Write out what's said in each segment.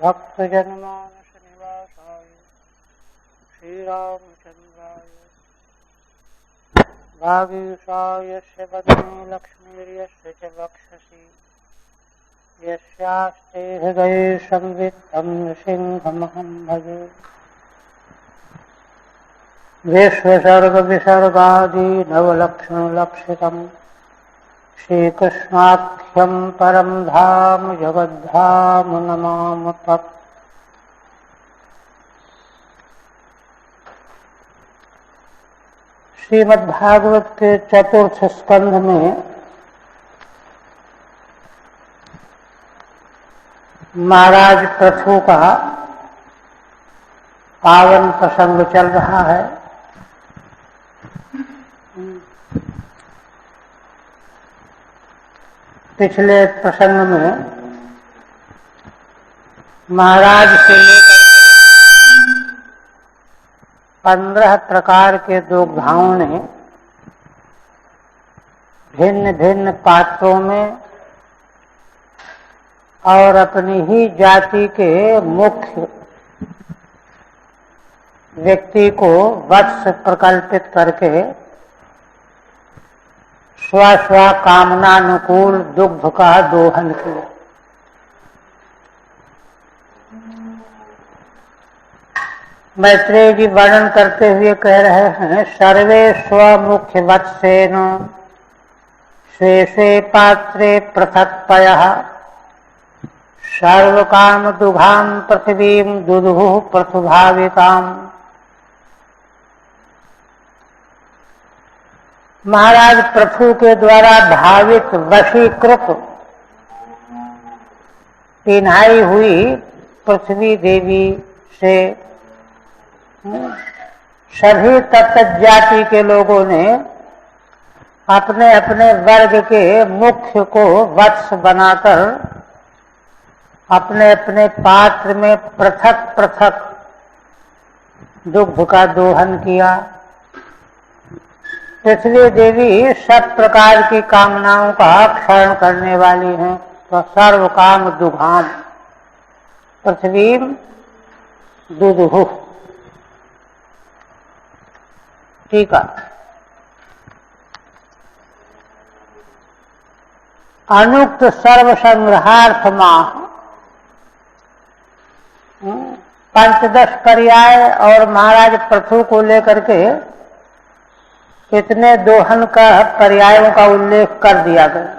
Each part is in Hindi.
भक्तजनमानस निवासाय श्रीरामचन्द्राय वागीशायस्य वदने लक्ष्मीर्यस्य च वक्षसि यस्यास्ते हृदये संवित्तं नृसिंहमहं भजे। विश्वसर्गविसर्गादि नवलक्षणलक्षितं श्रीकृष्णाख्यं परं धाम जगद्धाम नमामि तत्। श्रीमद्भागवत के चतुर्थ स्कंध में महाराज पृथु का पावन प्रसंग चल रहा है। पिछले प्रसंग में महाराज से लेकर 15 प्रकार के दुर्गाओं ने भिन्न भिन्न पात्रों में और अपनी ही जाति के मुख्य व्यक्ति को वत्स प्रकल्पित करके स्व स्व कामनानुकूल दुग्ध का दोहन किया। मैत्रेय जी वर्णन करते हुए कह रहे हैं, सर्वे स्वमुख्य वत्सेन स्वे स्वे पात्रे पृथक् पयः सर्वकाम दुघां पृथिवीं दुदुहुः पृथुभाविताम्। महाराज पृथु के द्वारा भावित वशीकृत पिन्हाई हुई पृथ्वी देवी से सभी तत्त जाति के लोगों ने अपने अपने वर्ग के मुख्य को वत्स बनाकर अपने अपने पात्र में पृथक पृथक दुग्ध का दोहन किया। पृथ्वी देवी सब प्रकार की कामनाओं का क्षरण करने वाली हैं, तो सर्व काम दुघाम पृथ्वी दुदुहु। ठीक है। अनुक्त सर्व संग्रहार्थ माह 15 पर्याय और महाराज पृथु को लेकर के इतने दोहन का पर्यायों का उल्लेख कर दिया गया,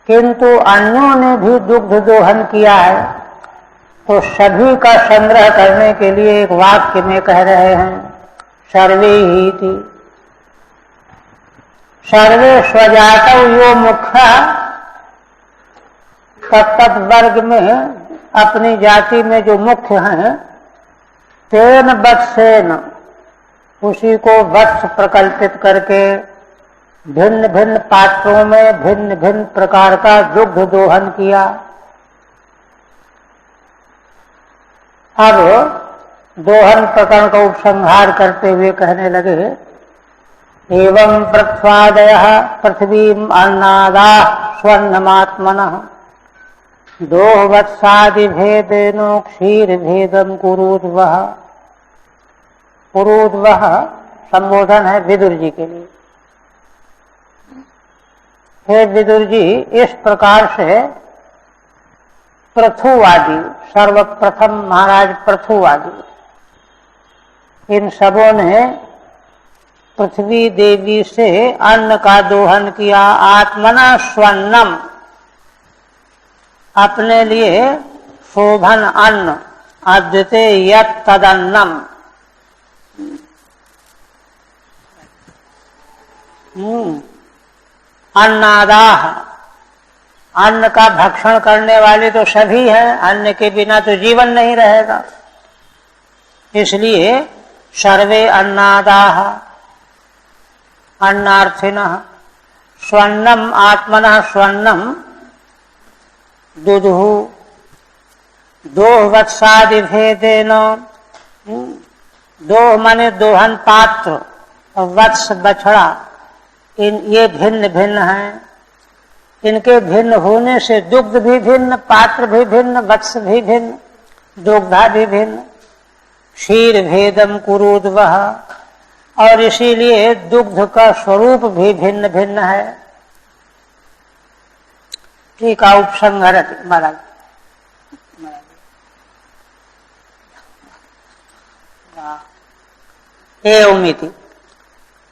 किंतु अन्यों ने भी दुग्ध दोहन किया है, तो सभी का संग्रह करने के लिए एक वाक्य में कह रहे हैं, सर्वे ही थी सर्वे स्वजातौ यो मुख्य तत्त वर्ग में अपनी जाति में जो मुख्य हैं, तेन वत्सेन उसी को वत्स प्रकल्पित करके भिन्न भिन्न पात्रों में भिन्न भिन्न प्रकार का दुग्ध दोहन किया। अब दोहन प्रकरण का उपसंहार करते हुए कहने लगे, एवं पृथ्वादयः पृथ्वीम् अन्नादाः स्वर्णमात्मनः दोहवत्सादिभेदेनो क्षीरभेदं कुरुद्वः। कुरुद्वः संबोधन है विदुर जी के लिए। हे विदुर जी, इस प्रकार से पृथुवादी, सर्वप्रथम महाराज पृथुवादी, इन सबों ने पृथ्वी देवी से अन्न का दोहन किया। आत्मना स्वर्णम, अपने लिए शोभन अन्न, अद्वितीय यत् तदन्नम, अन्नादाह, अन्न का भक्षण करने वाले तो सभी हैं, अन्न के बिना तो जीवन नहीं रहेगा, इसलिए सर्वे अन्नादाह अन्नार्थिनः स्वर्णम आत्मनः स्वर्णम दुदुहु दोहवत्सादिभेदेन। दोह माने दोहन पात्र और वत्स बछड़ा, ये भिन्न भिन्न हैं। इनके भिन्न होने से दुग्ध भी भिन्न, पात्र भी भिन्न, वत्स भी भिन्न, दुग्धा भी भिन्न, क्षीर भेदम कुरुद्वह, और इसीलिए दुग्ध का स्वरूप भी भिन्न भिन्न है। टीका उपसंहरति महाराज एवमिति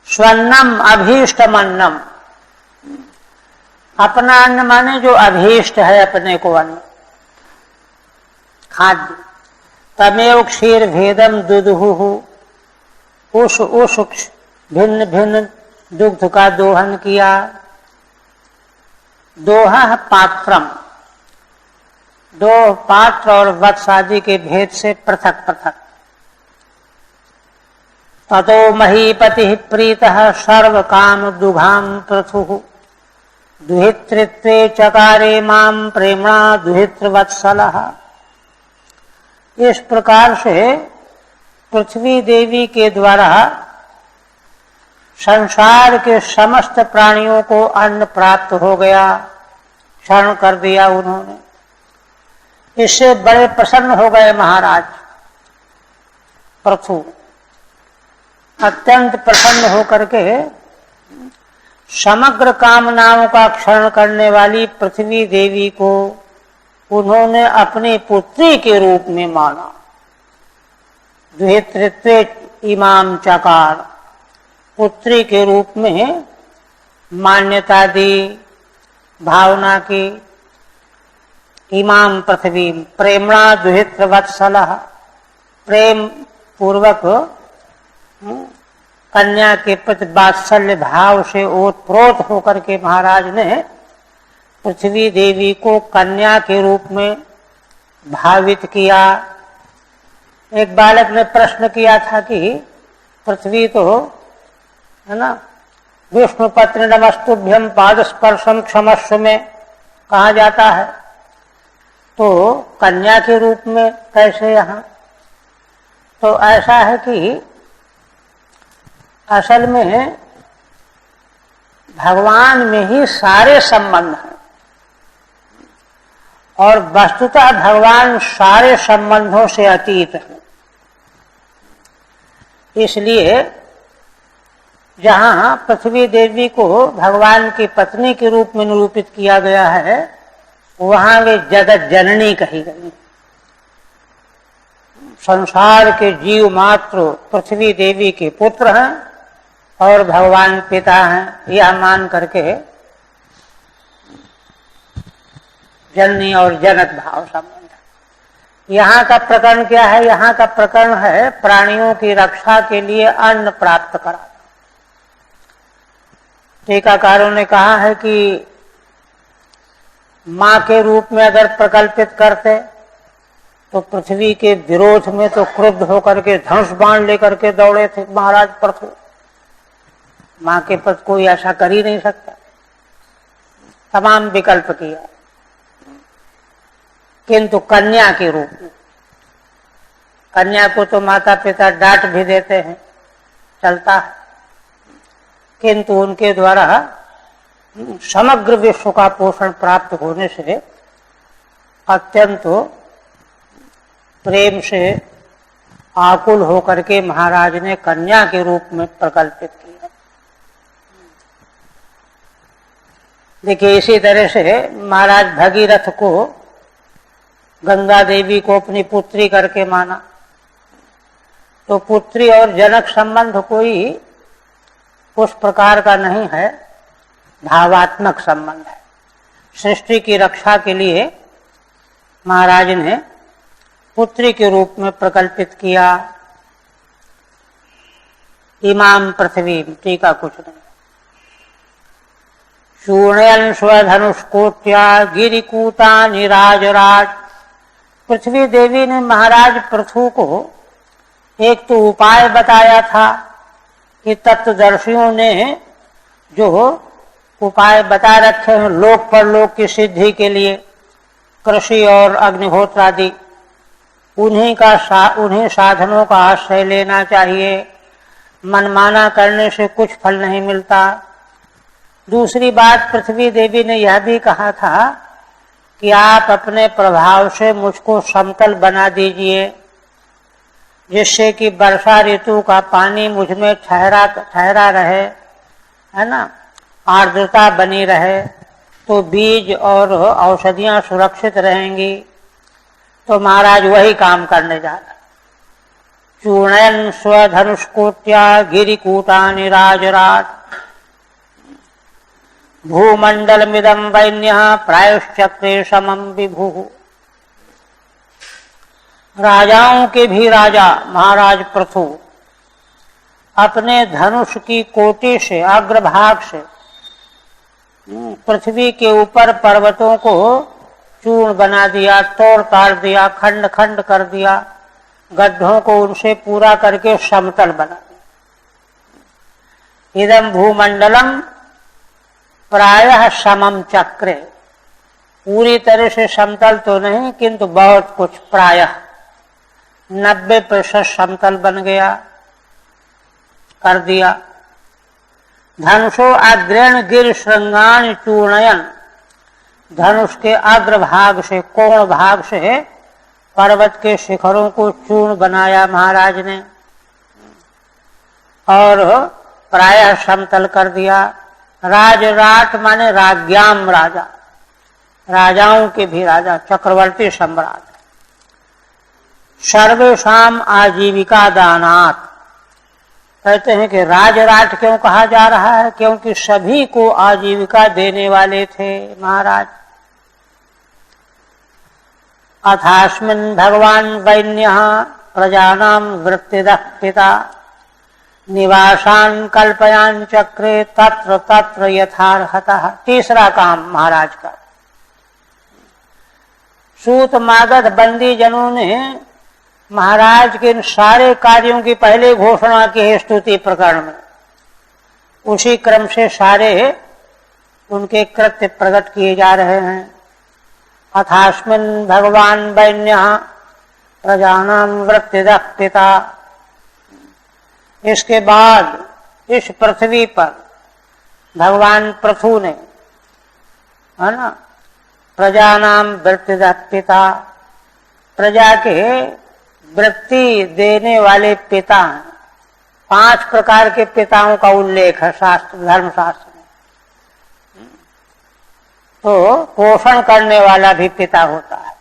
स्वन्नम अभीष्टमन्नम, अपना अन्न माने जो अभीष्ट है, अपने को अन्न खाद्य। तमेव क्षीर भेदम दुदुहु, उस भिन्न भिन्न दुग्ध का दोहन किया। दोहा पात्रम, दो पात्र और वत्स आदि के भेद से पृथक पृथक। ततो महीपति प्रीतः सर्व काम दुघाम पृथु, दुहितृत्वे चकारे माम प्रेमणा दुहित्र वत्सलः। इस प्रकार से पृथ्वी देवी के द्वारा संसार के समस्त प्राणियों को अन्न प्राप्त हो गया, क्षरण कर दिया उन्होंने। इससे बड़े प्रसन्न हो गए महाराज पृथु, अत्यंत प्रसन्न होकर के समग्र कामनाओं का क्षरण करने वाली पृथ्वी देवी को उन्होंने अपनी पुत्री के रूप में माना। दुहितृत्वे इमाम चकार, पुत्री के रूप में मान्यता दी, भावना की। इमाम पृथ्वी प्रेमणा दुहित्र वत्सलः, प्रेम पूर्वक कन्या के प्रति वात्सल्य भाव से ओतप्रोत होकर के महाराज ने पृथ्वी देवी को कन्या के रूप में भावित किया। एक बालक ने प्रश्न किया था कि पृथ्वी तो है ना, विष्णु पत्नी नमस्तुभ्यम पाद स्पर्शम क्षमस्व में कहा जाता है, तो कन्या के रूप में कैसे यहाँ? तो ऐसा है कि असल में भगवान में ही सारे संबंध हैं, और वस्तुतः भगवान सारे संबंधों से अतीत है। इसलिए जहाँ पृथ्वी देवी को भगवान की पत्नी के रूप में निरूपित किया गया है, वहाँ वे जगत जननी कही गई। संसार के जीव मात्र पृथ्वी देवी के पुत्र हैं और भगवान पिता हैं, यह मान करके जननी और जनक भाव संबंध। यहाँ का प्रकरण क्या है? यहाँ का प्रकरण है प्राणियों की रक्षा के लिए अन्न प्राप्त कराना। टीकाकारों ने कहा है कि माँ के रूप में अगर प्रकल्पित करते तो पृथ्वी के विरोध में तो क्रुद्ध होकर के धनुष बाण लेकर के दौड़े थे महाराज पृथु। माँ के प्रति कोई ऐसा कर ही नहीं सकता, तमाम विकल्प किया। किंतु कन्या के रूप में, कन्या को तो माता पिता डांट भी देते हैं, चलता है, किंतु उनके द्वारा समग्र विश्व का पोषण प्राप्त होने से अत्यंत प्रेम से आकुल होकर के महाराज ने कन्या के रूप में प्रकल्पित किया। देखिए, इसी तरह से महाराज भगीरथ को गंगा देवी को अपनी पुत्री करके माना, तो पुत्री और जनक संबंध कोई उस प्रकार का नहीं है, भावात्मक संबंध है। सृष्टि की रक्षा के लिए महाराज ने पुत्री के रूप में प्रकल्पित किया। इमाम पृथ्वी, टीका कुछ नहीं। शूणयन स्वधनुष्कोट्या गिरिकूता निराजराज। पृथ्वी देवी ने महाराज पृथु को एक तो उपाय बताया था कि तत्वदर्शियों ने जो उपाय बता रखे हैं लोक परलोक की सिद्धि के लिए, कृषि और अग्निहोत्र आदि, उन्हीं साधनों का आश्रय लेना चाहिए। मनमाना करने से कुछ फल नहीं मिलता। दूसरी बात, पृथ्वी देवी ने यह भी कहा था कि आप अपने प्रभाव से मुझको समतल बना दीजिए, जिससे कि वर्षा ऋतु का पानी मुझ में ठहरा रहे, है ना, आर्द्रता बनी रहे, तो बीज और औषधियां सुरक्षित रहेंगी। तो महाराज वही काम करने जा रहे। चूर्णयन स्वधनुष्कोट्या गिरिकूटानि राजराट भूमंडलमिदं वैन्यः प्रायुश्चक्रे समं विभुः। राजाओं के भी राजा महाराज पृथु अपने धनुष की कोटि से, अग्रभाग से पृथ्वी के ऊपर पर्वतों को चूर्ण बना दिया, तोड़ ताड़ दिया, खंड खंड कर दिया, गड्ढों को उनसे पूरा करके समतल बना दिया। इदं भूमंडलम प्रायः समम चक्रे, पूरी तरह से समतल तो नहीं किंतु बहुत कुछ, प्रायः 90% समतल बन गया, कर दिया। धनुषो अग्रेण गिर श्रृंगान चूर्णयन, धनुष के अग्रभाग से, कोण भाग से पर्वत के शिखरों को चूर्ण बनाया महाराज ने और प्रायः समतल कर दिया। राजराट माने राज्ञाम राजा, राजाओं के भी राजा, चक्रवर्ती सम्राट। सर्वेषाम आजीविका दानात, कहते हैं कि राजराट क्यों कहा जा रहा है, क्योंकि सभी को आजीविका देने वाले थे महाराज। अथास्मिन् भगवान वैन्यः प्रजानां वृत्तिदः पिता निवासान कल्पयान चक्रे तत्र तत्र यथार्हतः। तीसरा काम महाराज का, सूत मागध बंदी जनों ने महाराज के इन सारे कार्यों की पहले घोषणा की है स्तुति प्रकरण में, उसी क्रम से सारे उनके कृत्य प्रकट किए जा रहे हैं। अथास्मिन् भगवान वैन्यः प्रजानां वृत्तिदः पिता, इसके बाद इस पृथ्वी पर भगवान पृथु ने, है ना, प्रजानां वृत्तिदः पिता, प्रजा के वृत्ति देने वाले पिता हैं। 5 प्रकार के पिताओं का उल्लेख है शास्त्र, धर्मशास्त्र में। तो पोषण करने वाला भी पिता होता है,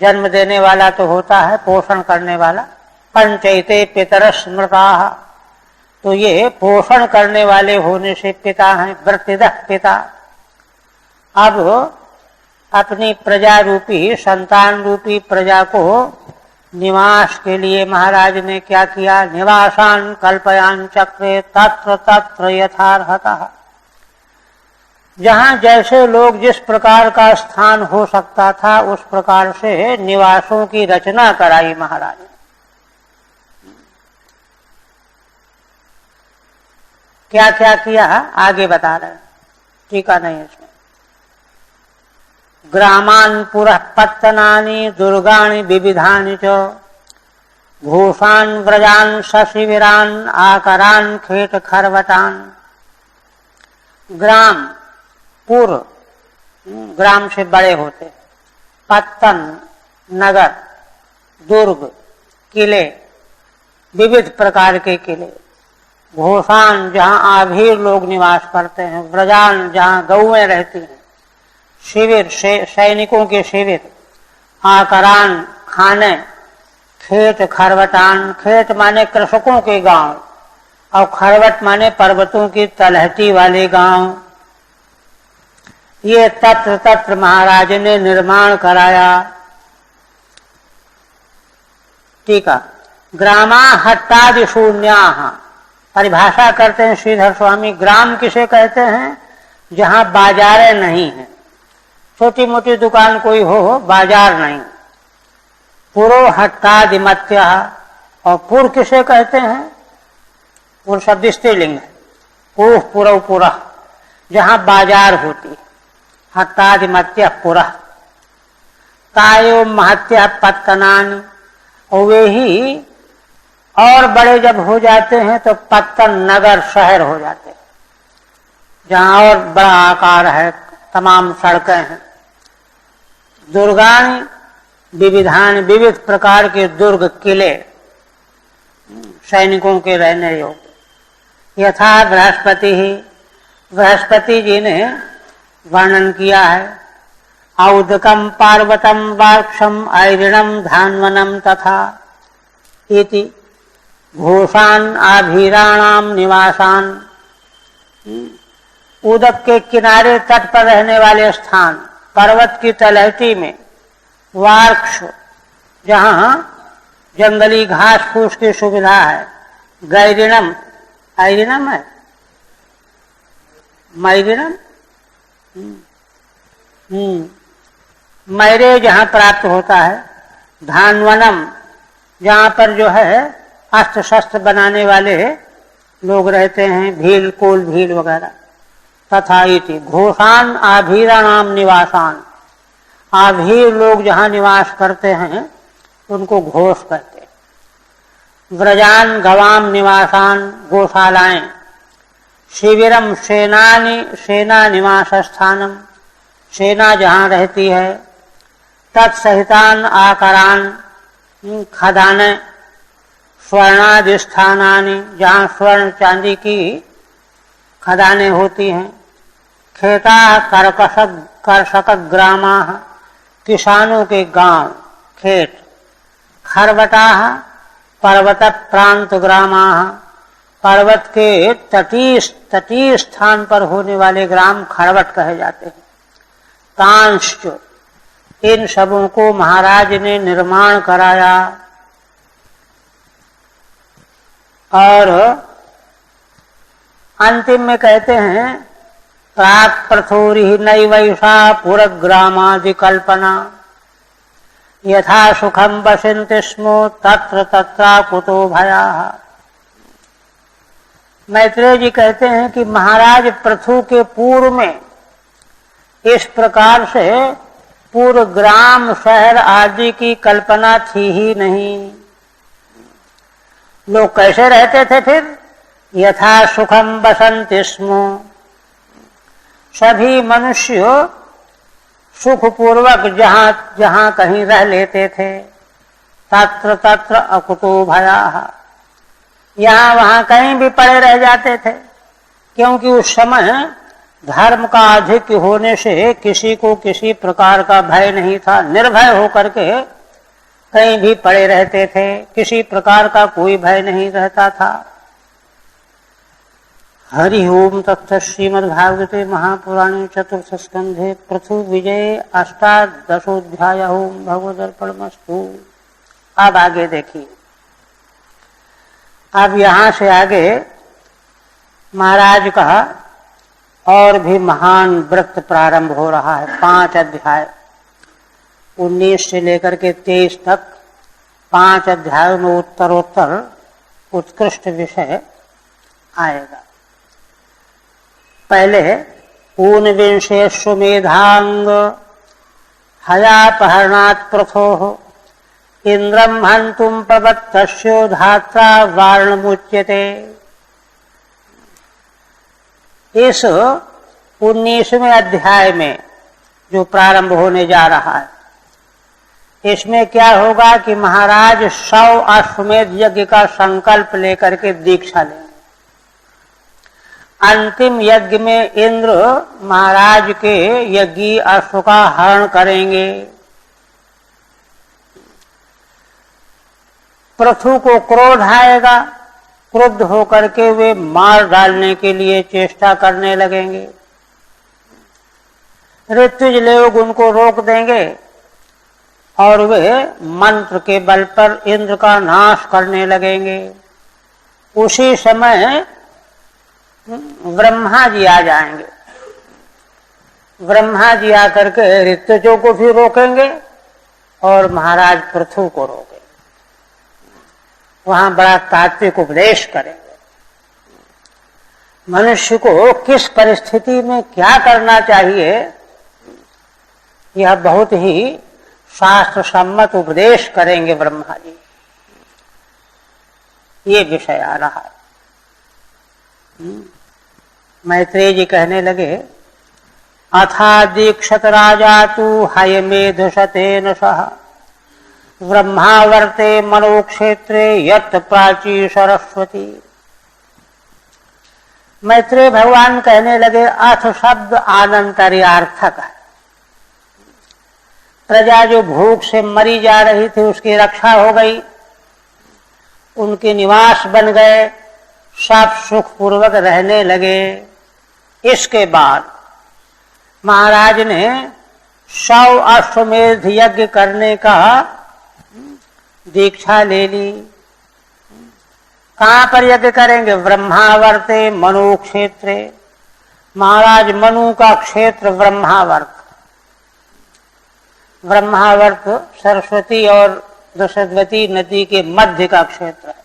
जन्म देने वाला तो होता है, पोषण करने वाला। पंचैते पितर स्मृताः, तो ये पोषण करने वाले होने से पिता हैं, वृत्तिदः पिता। अब अपनी प्रजा रूपी, संतान रूपी प्रजा को निवास के लिए महाराज ने क्या किया, निवासान कल्पयान चक्रे तत्र तत्र यथार्हतः, जहां जैसे लोग जिस प्रकार का स्थान हो सकता था उस प्रकार से निवासों की रचना कराई महाराज ने। क्या क्या किया आगे बता रहे हैं, टीका नहीं इसमें। ग्रामान पुरः पत्तनानि दुर्गाणि विविधानि च घोषान व्रजान शशिविरान आकरान खेट खरवटान। ग्राम, पुर ग्राम से बड़े होते, पत्तन नगर, दुर्ग किले, विविध प्रकार के किले, घोषान जहाँ आभीर लोग निवास करते हैं, व्रजान जहाँ गौएं रहती हैं, शिविर सैनिकों के शिविर, आकरान खाने, खेत खरवटान, खेत माने कृषकों के गांव और खरवट माने पर्वतों की तलहटी वाले गांव। ये तत्र तत्र महाराज ने निर्माण कराया। ठीक है, ग्रामा हट्टादि शून्याः, परिभाषा करते हैं श्रीधर स्वामी, ग्राम किसे कहते हैं, जहां बाजारें नहीं है, छोटी मोटी दुकान कोई हो, बाजार नहीं। पुरो हट्टादि मत्या, और पुर किसे कहते हैं, पुर शब्द स्त्रीलिंग है, पुरुष पुरव पुरः, जहां बाजार होती, हट्टादि मत्या पुरः। तायो महत्या पत्तनानि, और वे ही और बड़े जब हो जाते हैं तो पत्तन नगर शहर हो जाते हैं, जहां और बड़ा आकार है, तमाम सड़कें हैं, दुर्गानि विविधानि, विविध प्रकार के दुर्ग किले सैनिकों के रहने योग्य। यथा बृहस्पति ही, बृहस्पति जी ने वर्णन किया है। औदकम पार्वतम वाक्षम ऐरिणम धान्वनम तथा इति घोषान आभीराणाम निवासान। उदक के किनारे तट पर रहने वाले स्थान, पर्वत की तलहटी में वार्क्ष जहां जंगली घास फूस की सुविधा है, गैरिणम, ऐरिणम है, मैरिणम, मैरे जहां प्राप्त होता है, धानवनम जहां पर जो है अस्त्र शस्त्र बनाने वाले लोग रहते हैं, भील कोल भील वगैरह, तथा इति घोषान आभीराणाम निवासान, आभीर लोग जहां निवास करते हैं उनको घोष कहते हैं। व्रजान गवाम निवासान, गौशालाएं। शिविरम सेनानी, सेना निवास स्थानम, सेना जहां रहती है। तत्सहितान आकारान, खदाने। स्वर्णादि स्थानानि, जहां स्वर्ण चांदी की खदानें होती हैं। खेता कर्षक ग्रामा, किसानों के गांव खेत। खरवटा पर्वत प्रांत ग्रामा, पर्वत के तटीय स्थान पर होने वाले ग्राम खरवट कहे जाते हैं। तांश्च, इन सबों को महाराज ने निर्माण कराया। और अंतिम में कहते हैं प्राक प्रथोरी नैवैषा पुरग्रामादि कल्पना, यथा सुखम वसन्ति स्मो तत्र तत्रा कुतो भयाः। मैत्रेय जी कहते हैं कि महाराज पृथु के पूर्व में इस प्रकार से पूर्व ग्राम शहर आदि की कल्पना थी ही नहीं। लोग कैसे रहते थे फिर? यथा सुखम वसन्ति स्म, सभी मनुष्य सुखपूर्वक जहां जहां कहीं रह लेते थे। तत्र तत्र अकुतो भयाः, यहाँ वहां कहीं भी पड़े रह जाते थे, क्योंकि उस समय धर्म का अधिक होने से किसी को किसी प्रकार का भय नहीं था। निर्भय होकर के कहीं भी पड़े रहते थे, किसी प्रकार का कोई भय नहीं रहता था। हरि ओम तत्सत्। श्रीमद्भागवते महापुराणे चतुर्थ स्कंधे पृथु विजय अष्टादशोऽध्याय। ओम भगवदर्पणमस्तु। अब आगे देखिए। अब यहां से आगे महाराज का और भी महान व्रत प्रारंभ हो रहा है। 5 अध्याय 19 से लेकर के 23 तक 5 अध्यायों में उत्तरोत्तर उत्कृष्ट विषय आएगा। पहले ऊनविंशेष्वमेधांग हयापहरणात् पृथोः इंद्रम हन्तुम प्रवत्तस्यो धात्रा वारणमुच्यते। इस 19वें अध्याय में जो प्रारंभ होने जा रहा है, इसमें क्या होगा कि महाराज 100 अश्वमेध यज्ञ का संकल्प लेकर के दीक्षा लेंगे। अंतिम यज्ञ में इंद्र महाराज के यज्ञी अश्व का हरण करेंगे। पृथु को क्रोध आएगा, क्रुद्ध होकर के वे मार डालने के लिए चेष्टा करने लगेंगे। ऋत्विज लोग उनको रोक देंगे और वे मंत्र के बल पर इंद्र का नाश करने लगेंगे। उसी समय ब्रह्मा जी आ जाएंगे। ब्रह्मा जी आकर के ऋत्विजों को भी रोकेंगे और महाराज पृथु को रोकेंगे। वहां बड़ा तात्विक उपदेश करेंगे। मनुष्य को किस परिस्थिति में क्या करना चाहिए, यह बहुत ही शास्त्र सम्मत उपदेश करेंगे ब्रह्मा जी। ये विषय आ रहा है। मैत्रेय जी कहने लगे, अथा दीक्षत राजा तु हयमेध शतेन सह ब्रह्मावर्ते मनोक्षेत्रे यत् प्राची सरस्वती। मैत्रेय भगवान कहने लगे, अथ शब्द आनंतर्यार्थक है। प्रजा जो भूख से मरी जा रही थी उसकी रक्षा हो गई, उनके निवास बन गए, सब सुख पूर्वक रहने लगे। इसके बाद महाराज ने 100 अश्वमेध यज्ञ करने का दीक्षा ले ली। कहां पर यज्ञ करेंगे? ब्रह्मावर्ते मनु क्षेत्रे। महाराज मनु का क्षेत्र ब्रह्मावर्त। ब्रह्मावर्त सरस्वती और दशरथवती नदी के मध्य का क्षेत्र है।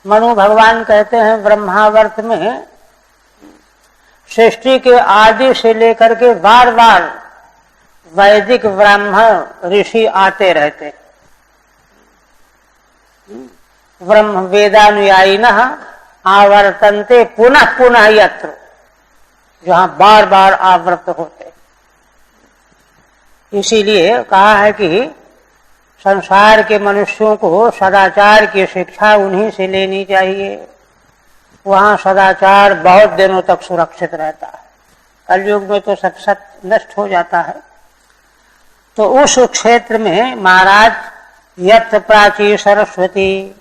मनु भगवान कहते हैं ब्रह्मावर्त में सृष्टि के आदि से लेकर के बार बार वैदिक ब्राह्मण ऋषि आते रहते। ब्रह्म वेदानुयायिनः आवर्तन्ते पुनः पुनः यत्र, जहां बार बार आवृत होते। इसीलिए कहा है कि संसार के मनुष्यों को सदाचार की शिक्षा उन्हीं से लेनी चाहिए। वहां सदाचार बहुत दिनों तक सुरक्षित रहता है। कलयुग में तो सब सत्य नष्ट हो जाता है। तो उस क्षेत्र में महाराज यत् प्राची सरस्वती,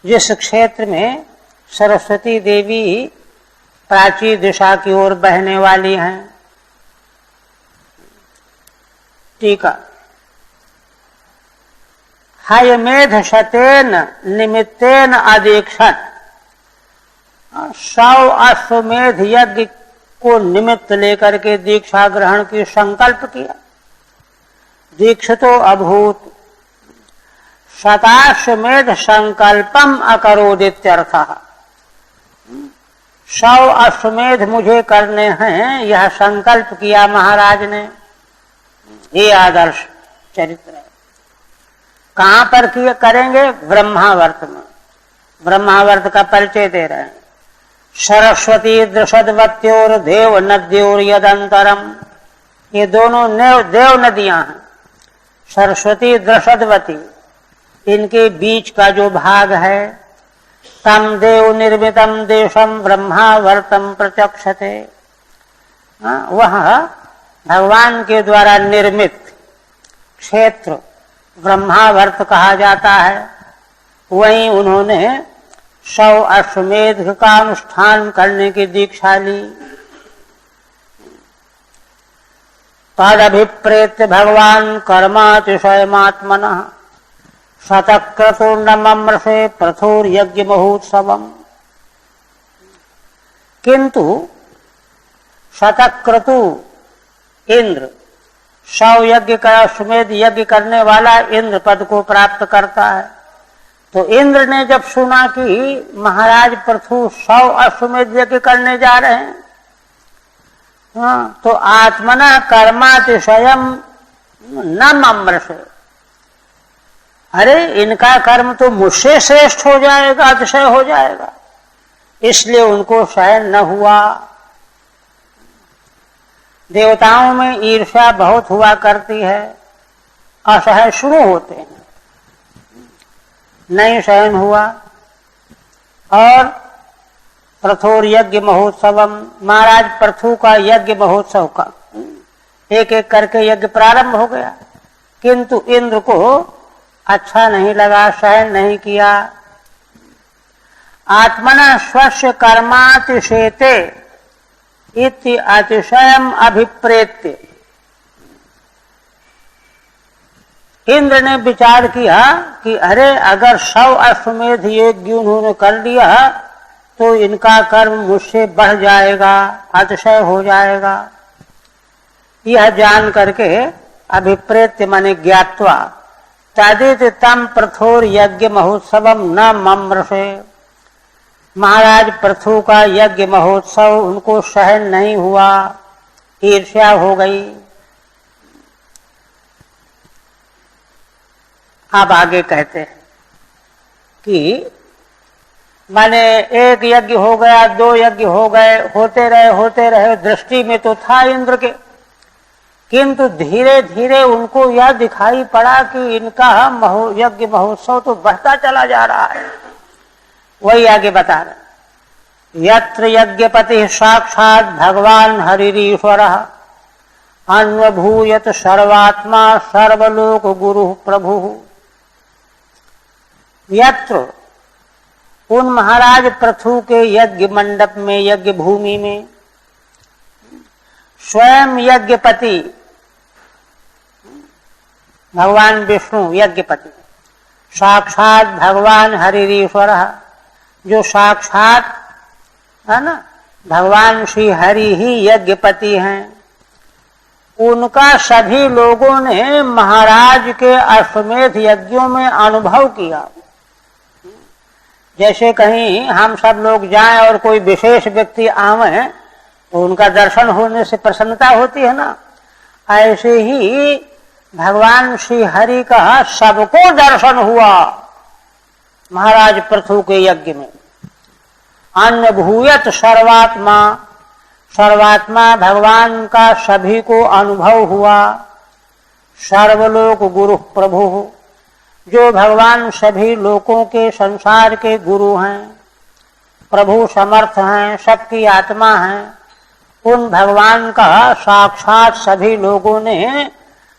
जिस क्षेत्र में सरस्वती देवी प्राची दिशा की ओर बहने वाली हैं। टीका, हयमेध शतेन निमित्तेन अदीक्षत। 100 अश्वमेध यज्ञ को निमित्त लेकर के दीक्षा ग्रहण की संकल्प किया। दीक्षितो अभूत शताश्वमेध संकल्पम अकरोदित्यर्थः। 100 अश्वमेध मुझे करने हैं, यह संकल्प किया महाराज ने। ये आदर्श चरित्र है। कहां पर किए करेंगे? ब्रह्मावर्त में। ब्रह्मावर्त का परिचय दे रहे हैं। सरस्वती दृषदवत्योर देव नद्योर यदंतरम, ये दोनों देव नदियां हैं। सरस्वती दृषदवती, इनके बीच का जो भाग है, तम देव निर्मितम देशम ब्रह्मावर्तम प्रचक्षते, वह भगवान के द्वारा निर्मित क्षेत्र ब्रह्मावर्त कहा जाता है। वहीं उन्होंने 100 अश्वमेध का अनुष्ठान करने की दीक्षा ली। तदभिप्रेत्य भगवान कर्मातिशयमात्मनः शतक्रतुर्णममृषे प्रथुर यज्ञ महोत्सवम। किंतु शतक्रतु इंद्र 100 यज्ञ का अश्वमेध यज्ञ करने वाला इंद्र पद को प्राप्त करता है। तो इंद्र ने जब सुना कि महाराज पृथु 100 अश्वमेध यज्ञ करने जा रहे हैं, तो आत्मना कर्मातिशयम न ममृषे, अरे इनका कर्म तो मुझसे श्रेष्ठ हो जाएगा, अतिशय हो जाएगा, इसलिए उनको सहन न हुआ। देवताओं में ईर्ष्या बहुत हुआ करती है, असह्य शुरू होते हैं, नहीं सहन हुआ। और प्रथुर यज्ञ महोत्सवम, महाराज प्रथु का यज्ञ महोत्सव का एक एक करके यज्ञ प्रारंभ हो गया, किंतु इंद्र को अच्छा नहीं लगा, सहन नहीं किया। आत्मना स्वस्य कर्मातिशेते इति अतिशयम अभिप्रेत्य, इंद्र ने विचार किया कि अरे अगर 100 अश्वमेध यज्ञ उन्होंने कर लिया तो इनका कर्म मुझसे बढ़ जाएगा, अतिशय हो जाएगा। यह जान करके अभिप्रेत्य माने ज्ञात्वा तदित तम प्रथुर यज्ञ महोत्सवम न ममृषे, महाराज पृथु का यज्ञ महोत्सव उनको सहन नहीं हुआ, ईर्ष्या हो गई। अब आगे कहते हैं कि माने एक यज्ञ हो गया, 2 यज्ञ हो गए, होते रहे, दृष्टि में तो था इंद्र के, किंतु धीरे धीरे उनको यह दिखाई पड़ा कि इनका यज्ञ महोत्सव तो बढ़ता चला जा रहा है। वही आगे बता रहे, यत्र यज्ञपति साक्षात भगवान हरिरीश्वरः अन्वभूयत सर्वात्मा सर्वलोक गुरु प्रभु। यत्र उन महाराज पृथु के यज्ञ मंडप में, यज्ञ भूमि में स्वयं यज्ञपति भगवान विष्णु यज्ञपति, साक्षात भगवान हरिरीश्वर, जो साक्षात है ना भगवान श्री हरि ही यज्ञपति हैं, उनका सभी लोगों ने महाराज के अश्वमेध यज्ञों में अनुभव किया। जैसे कहीं हम सब लोग जाएं और कोई विशेष व्यक्ति आवे तो उनका दर्शन होने से प्रसन्नता होती है ना, ऐसे ही भगवान श्री हरि का सबको दर्शन हुआ महाराज पृथु के यज्ञ में। अन्वभूयत सर्वात्मा, सर्वात्मा भगवान का सभी को अनुभव हुआ। सर्वलोक गुरु प्रभु, जो भगवान सभी लोकों के संसार के गुरु हैं, प्रभु समर्थ हैं, सबकी आत्मा हैं, उन भगवान का साक्षात सभी लोगों ने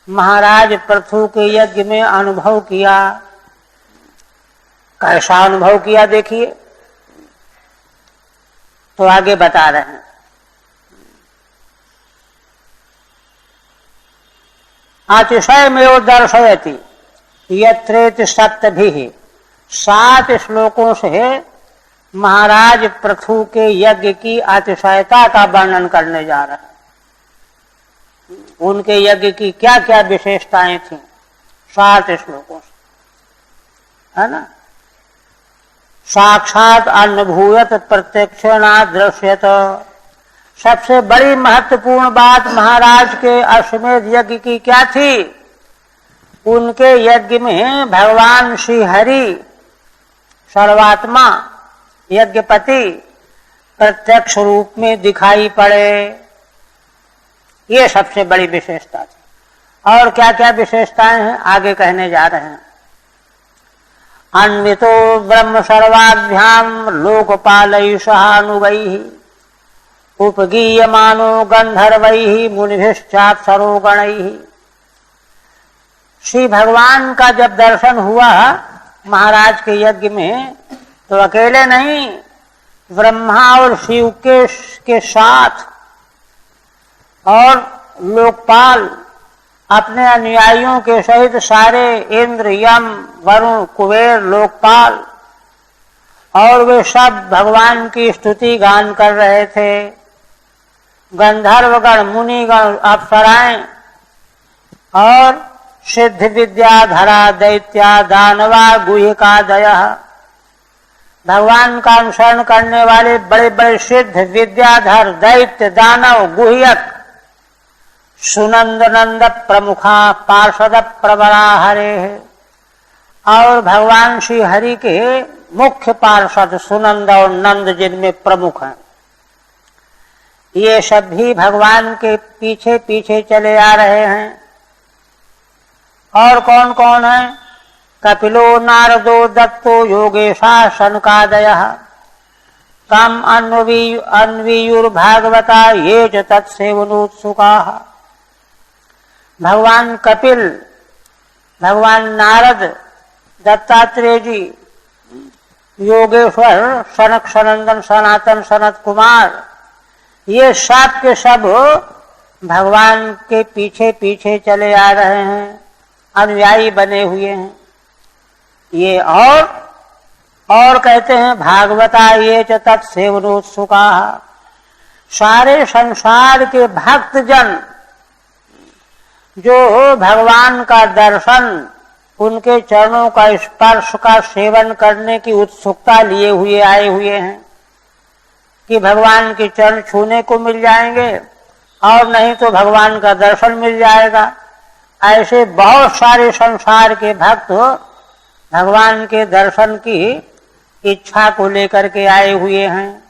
महाराज पृथु के यज्ञ में अनुभव किया। कैसा अनुभव किया देखिए, तो आगे बता रहे हैं। अतिशय में दर्शयति यत्रेति सप्तभिः, 7 श्लोकों से महाराज पृथु के यज्ञ की अतिशयता का वर्णन करने जा रहा है। उनके यज्ञ की क्या क्या विशेषताएं थी 7 श्लोकों से, है ना। साक्षात अनुभूयत प्रत्यक्षणा दृश्यत, सबसे बड़ी महत्वपूर्ण बात महाराज के अश्वमेध यज्ञ की क्या थी, उनके यज्ञ में भगवान श्री हरि सर्वात्मा यज्ञपति प्रत्यक्ष रूप में दिखाई पड़े, ये सबसे बड़ी विशेषता थी। और क्या क्या विशेषताएं हैं आगे कहने जा रहे हैं। अन्वितो ब्रह्म सर्वाभ्याम लोकपालैः सहानुगैः उपगीयमानो गंधर्वैः मुनिभिश्चाप्सरो गणैः। श्री भगवान का जब दर्शन हुआ महाराज के यज्ञ में, तो अकेले नहीं, ब्रह्मा और शिव के साथ और लोकपाल अपने अनुयायियों के सहित सारे इंद्र, यम, वरुण, कुबेर, लोकपाल, और वे सब भगवान की स्तुति गान कर रहे थे। गंधर्वगण, मुनिगण, अप्सराएं और सिद्ध विद्याधरा दैत्या दानवा गुहिकादयः, भगवान का अनुसरण करने वाले बड़े बड़े सिद्ध विद्याधर दैत्य दानव गुह्यक सुनंद नंद प्रमुखा पार्षद प्रवरा हरे, और भगवान श्री हरि के मुख्य पार्षद सुनंद और नंद जिनमें प्रमुख हैं, ये सब भी भगवान के पीछे पीछे चले आ रहे हैं। और कौन कौन है, कपिलो नारदो दत्तो योगेशा सनकादयः तम अन्वीयुर्भागवता ये च तत्सेवनोत्सुकाः। भगवान कपिल, भगवान नारद, दत्तात्रेय जी, योगेश्वर, सनक सनंदन, सनातन, सनत कुमार, ये सब के सब भगवान के पीछे पीछे चले आ रहे हैं, अनुयायी बने हुए हैं। ये और कहते हैं भागवता ये च तत्सेवनोत्सुकाः, सारे संसार के भक्त जन जो भगवान का दर्शन, उनके चरणों का स्पर्श का सेवन करने की उत्सुकता लिए हुए आए हुए हैं कि भगवान के चरण छूने को मिल जाएंगे और नहीं तो भगवान का दर्शन मिल जाएगा। ऐसे बहुत सारे संसार के भक्त भगवान के दर्शन की इच्छा को लेकर के आए हुए हैं।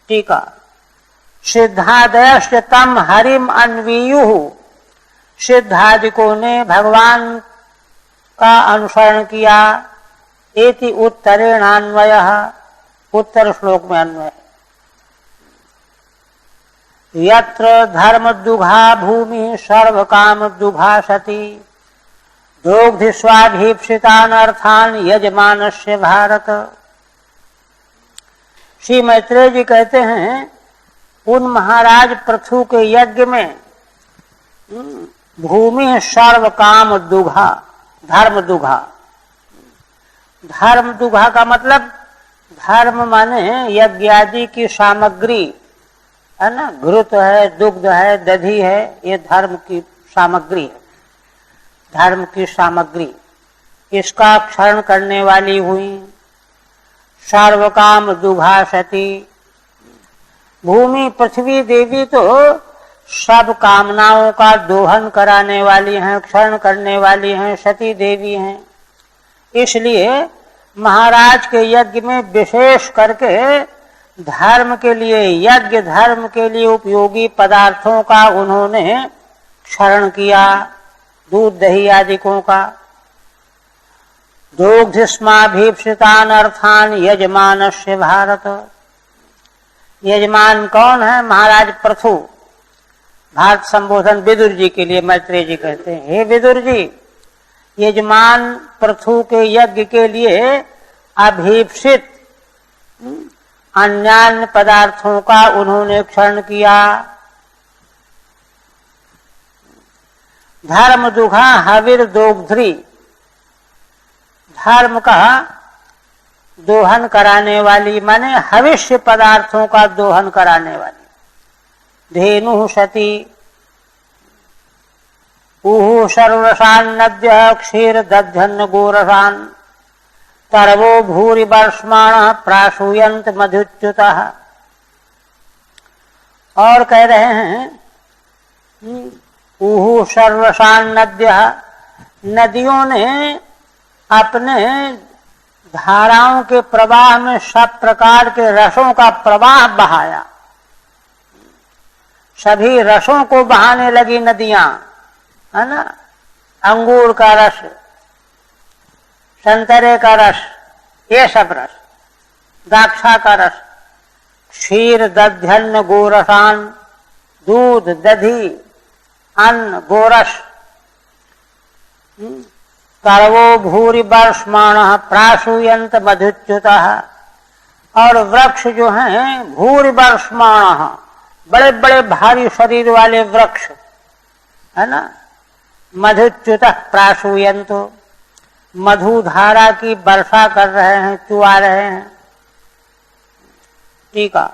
टीका, सिद्धादयश्च तम हरिम अन्वीयुः, सिद्धादिकों ने भगवान का अनुसरण किया। एति उत्तरेणान्वयः, उत्तर श्लोक में अन्वय। यत्र धर्म दुघा भूमि सर्व काम दुघा सती, दोग्धि स्वाभीप्सितान अर्थान यजमानस्य भारत। श्री मैत्रेय जी कहते हैं, उन महाराज पृथु के यज्ञ में भूमि सर्व काम दुघा, धर्म दुघा। धर्म दुघा का मतलब, धर्म माने यज्ञादि की सामग्री है ना, घृत है, दुग्ध है, दधि है, ये धर्म की सामग्री है। धर्म की सामग्री, इसका क्षरण करने वाली हुई। सर्व काम दुघा सती, भूमि पृथ्वी देवी तो सब कामनाओं का दोहन कराने वाली हैं, क्षरण करने वाली हैं, सती देवी हैं। इसलिए महाराज के यज्ञ में विशेष करके धर्म के लिए, यज्ञ धर्म के लिए उपयोगी पदार्थों का उन्होंने क्षरण किया, दूध दही आदिकों का। दोग्धिस्माभीप्सितान अर्थान यजमानस्य भारत, यजमान कौन है? महाराज पृथु। भारत संबोधन विदुर जी के लिए मैत्रेय जी कहते हैं, हे विदुर जी, यजमान पृथु के यज्ञ के लिए अभीप्सित अन्यान्य पदार्थों का उन्होंने क्षरण किया। धर्म दुघा हविर दोग्ध्री, धर्म का दोहन कराने वाली माने हविष्य पदार्थों का दोहन कराने वाली। धेनु सती, ऊहु सर्वरसान नद्य क्षीर दध्यन्न गोरसान, तरवो भूरि वर्ष्माण प्रासूयंत मधुच्युतः। और कह रहे हैं, ऊहु सर्वसान नद्य, नदियों ने अपने धाराओं के प्रवाह में सब प्रकार के रसों का प्रवाह बहाया। सभी रसों को बहाने लगी नदियां, है ना। अंगूर का रस, संतरे का रस, ये सब रस, द्राक्षा का रस, क्षीर दध्यन्न गोरसान, दूध दधी अन्न गोरस, तरवो भूरि वर्ष्माण प्रासूयंत मधुच्युतः। और वृक्ष जो हैं भूरि वर्ष्माण, बड़े बड़े भारी शरीर वाले वृक्ष, है ना। मधुच्युतः प्रासूयंत, मधुधारा की वर्षा कर रहे हैं, चुआ रहे हैं। ठीक है।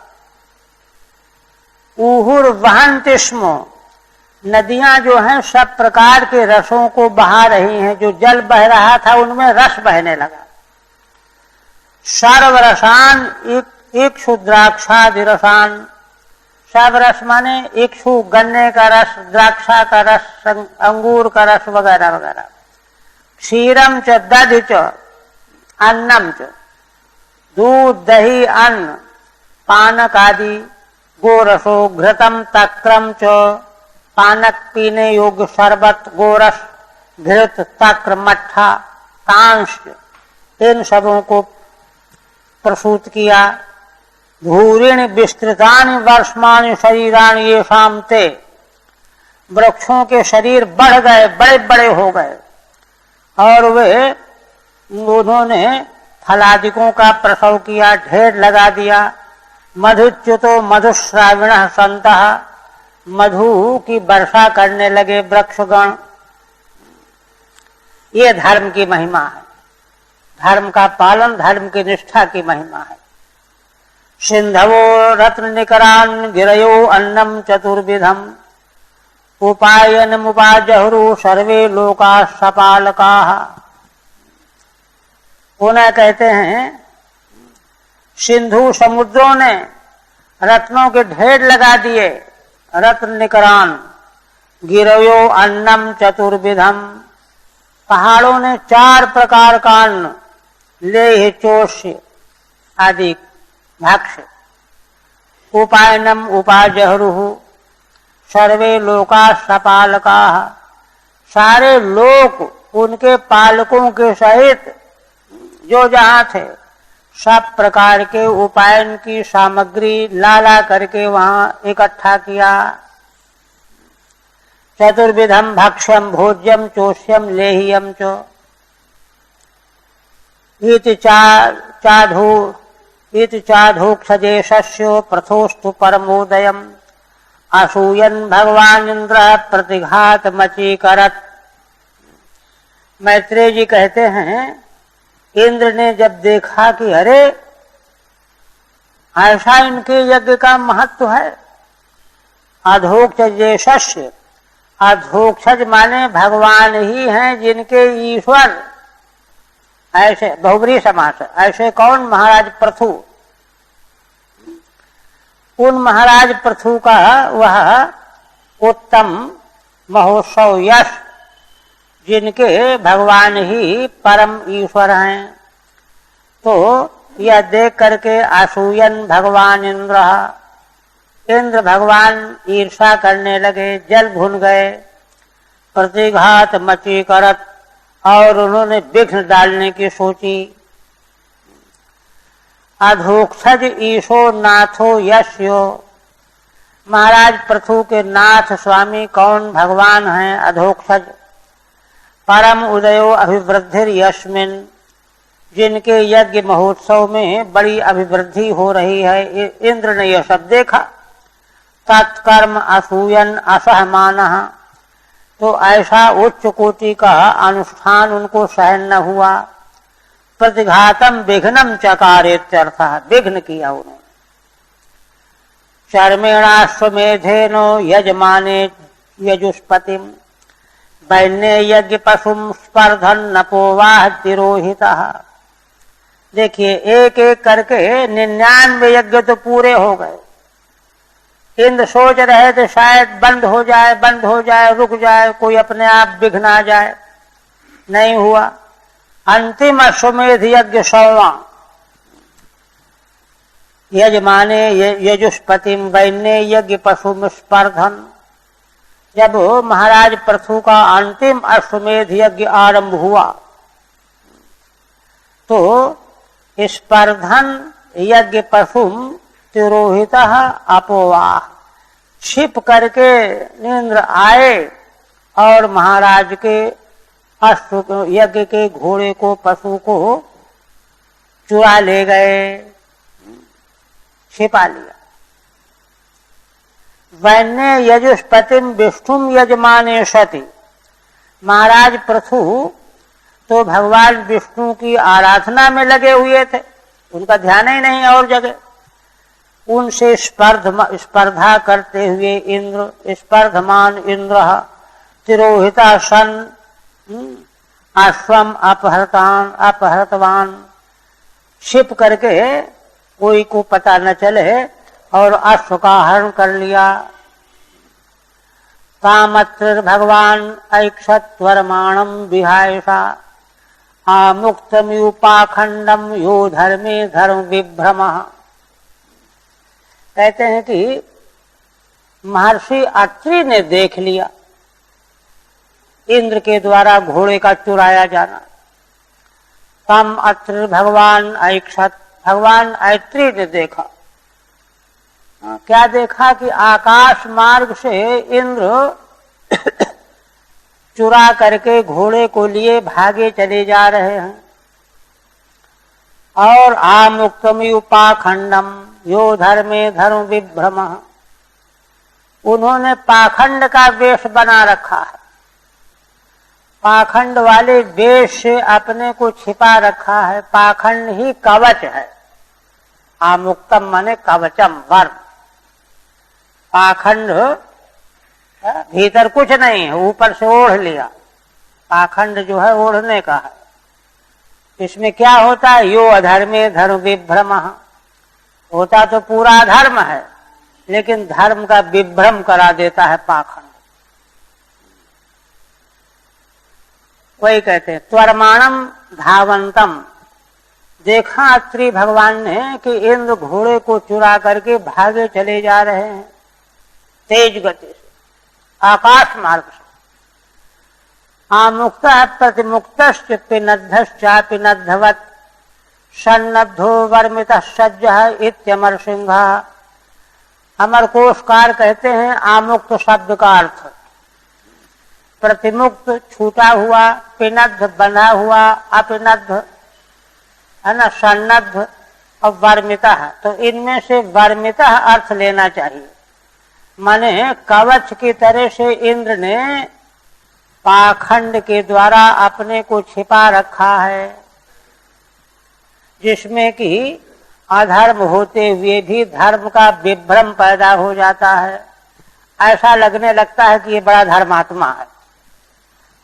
ऊहुर वहन्ति स्म, नदियां जो हैं सब प्रकार के रसों को बहा रही हैं। जो जल बह रहा था उनमें रस बहने लगा। सर्वरसान इक्षु द्राक्षादि रसान, सब रस माने इक्षु गन्ने का रस, द्राक्षा का रस, अंगूर का रस वगैरह वगैरह। क्षीरम च दधि च अन्नम च, दूध दही अन्न, पानक आदि, गोरसो घृतम तक्रम च, पानक पीने योग्य शरबत, गोरस, घृत, तक्र, मट्ठा, कांश, इन सबों को प्रसूत किया। धूरिण विस्तृतानि वर्ष्माणि शरीराणि ये शामते, वृक्षों के शरीर बढ़ गए, बड़े बड़े हो गए और वे उन्होंने फलादिकों का प्रसव किया, ढेर लगा दिया। मधुच्युतो मधुश्राविणः सन्तः, मधु की वर्षा करने लगे वृक्षगण। ये धर्म की महिमा है, धर्म का पालन, धर्म की निष्ठा की महिमा है। सिंधवो रत्न निकरान गिरयो अन्नम चतुर्विधम, उपायन मुपाजहरु सर्वे लोका सपालका। पुनः कहते हैं, सिंधु समुद्रों ने रत्नों के ढेर लगा दिए, रत्न निकरान, गिरयो अन्नम चतुर्विधम, पहाड़ों ने 4 प्रकार का अन्न लेह चोष्य आदि भक्ष्य, उपायनम उपाजहरुहु सर्वे लोका सपालका, सारे लोक उनके पालकों के सहित जो जहां थे सब प्रकार के उपायन की सामग्री ला करके वहां इकट्ठा किया। चतुर्विधम भक्ष्यम भोज्यम चोष्यम लेह्यम च इति चाधोक्षजेशस्य प्रथोस्तु परमोदयम् असूयन भगवान इंद्र प्रतिघात मचीकरत। मैत्रेय जी कहते हैं इंद्र ने जब देखा कि अरे ऐसा इनके यज्ञ का महत्व है, अधोक्षजेशस्य, अधोक्षज माने भगवान ही हैं जिनके ईश्वर, ऐसे बहुब्रीहि समास, ऐसे कौन? महाराज पृथु। उन महाराज पृथु का वह उत्तम महोत्सव यश, जिनके भगवान ही परम ईश्वर हैं, तो यह देख करके असूयन भगवान इंद्र भगवान ईर्षा करने लगे, जल भुन गए। प्रतिघात मची करत, और उन्होंने विघ्न डालने की सोची। अधोक्षज ईशो नाथो यश्यो, महाराज पृथु के नाथ स्वामी कौन? भगवान हैं अधोक्षज। परम उदयो अभिवृद्धिर यस्मिन, जिनके यज्ञ महोत्सव में बड़ी अभिवृद्धि हो रही है। इंद्र ने यह सब देखा। तत्कर्म असूयन असहमानः, तो ऐसा उच्च कोटि का अनुष्ठान उनको सहन न हुआ। प्रतिघातम विघ्नम चकारेत्यर्थ, विघ्न किया उन्होंने। शर्मेणाश्वमेधेनो यजमाने यजुष्पतिम वैन्य यज्ञ पशुम स्पर्धन नपोवाह तिरोहितः। देखिए एक एक करके 99 यज्ञ तो पूरे हो गए। इंद्र सोच रहे थे शायद बंद हो जाए, रुक जाए, कोई अपने आप विघ्न आ जाए, नहीं हुआ। अंतिम अश्वमेध यज्ञ 100वां, यजमाने यजुष्पतिम वैन्य यज्ञ पशुम स्पर्धन, जब महाराज पृथु का अंतिम अश्वमेध यज्ञ आरंभ हुआ तो स्पर्धन यज्ञ पशुम तिरोहितः अपोवाह, छिप करके इंद्र आए और महाराज के अश्व यज्ञ के घोड़े को, पशु को चुरा ले गए, छिपा लिया। वैन्य यजुष्पतिम विष्णुम यजमाने सति, महाराज पृथु तो भगवान विष्णु की आराधना में लगे हुए थे, उनका ध्यान ही नहीं और जगह। उनसे स्पर्धा करते हुए इंद्र, स्पर्धमान इंद्र तिरोहिता सन अश्वम अपहृतवान, छिप करके कोई को पता न चले और अश्व का हरण कर लिया। कामत्र भगवान ऐक्षत वरमाणम विहायसा आमुक्तम्युपाखंडम यो धर्मे धर्म विभ्रम। कहते हैं कि महर्षि अत्रि ने देख लिया इंद्र के द्वारा घोड़े का चुराया जाना। तम अत्रि भगवान ऐक्षत, भगवान ऐत्री ने देखा। क्या देखा कि आकाश मार्ग से इंद्र चुरा करके घोड़े को लिए भागे चले जा रहे हैं। और आमुक्तमी उपाखंडम यो धर्मे धर्म विभ्रम, उन्होंने पाखंड का वेश बना रखा है, पाखंड वाले वेश से अपने को छिपा रखा है। पाखंड ही कवच है, आमुक्तम माने कवचम वर्ण। पाखंड भीतर कुछ नहीं है, ऊपर से ओढ़ लिया। पाखंड जो है ओढ़ने का है। इसमें क्या होता है? यो अधर्मे धर्म विभ्रम, होता तो पूरा धर्म है लेकिन धर्म का विभ्रम करा देता है पाखंड। वही कहते हैं त्वरमाणम धावंतम, देखा अत्रि भगवान ने कि इंद्र घोड़े को चुरा करके भागे चले जा रहे हैं तेज गति से, आकाश मार्ग से। आमुक्त प्रतिमुक्त पिनद्धश्चापि नद्धवत् सन्नद्धो वर्मितः सज्जः इत्यमर सिंह। अमरकोशकार कहते हैं आमुक्त शब्द का अर्थ प्रतिमुक्त छूटा हुआ, पिनद्ध बंधा हुआ, अपिनद्ध है ना, सन्नद्ध और वर्मितः। तो इनमें से वर्मितः अर्थ लेना चाहिए, माने कवच की तरह से इंद्र ने पाखंड के द्वारा अपने को छिपा रखा है, जिसमें कि अधर्म होते हुए भी धर्म का विभ्रम पैदा हो जाता है। ऐसा लगने लगता है कि ये बड़ा धर्मात्मा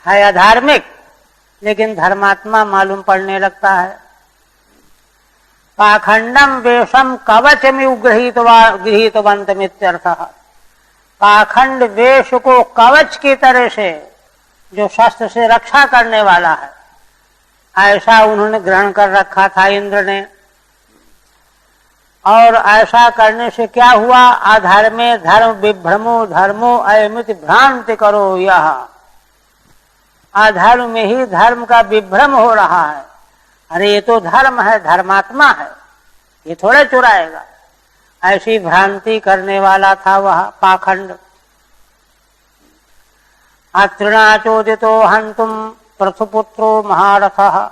है अधार्मिक, लेकिन धर्मात्मा मालूम पड़ने लगता है। पाखंडम वेशम कवचमिव गृहीतवन्तमित्यर्थः। पाखंड वेश को कवच की तरह से, जो शस्त्र से रक्षा करने वाला है, ऐसा उन्होंने ग्रहण कर रखा था इंद्र ने। और ऐसा करने से क्या हुआ? अधर्मे धर्म विभ्रमो धर्मो अयमिति भ्रांति करो यह। अधर्म में ही धर्म का विभ्रम हो रहा है। अरे ये तो धर्म है, धर्मात्मा है, ये थोड़े चुराएगा। ऐसी भ्रांति करने वाला था वह पाखंड। अत्रिणाचोदितो हंतुम पृथुपुत्रो महारथः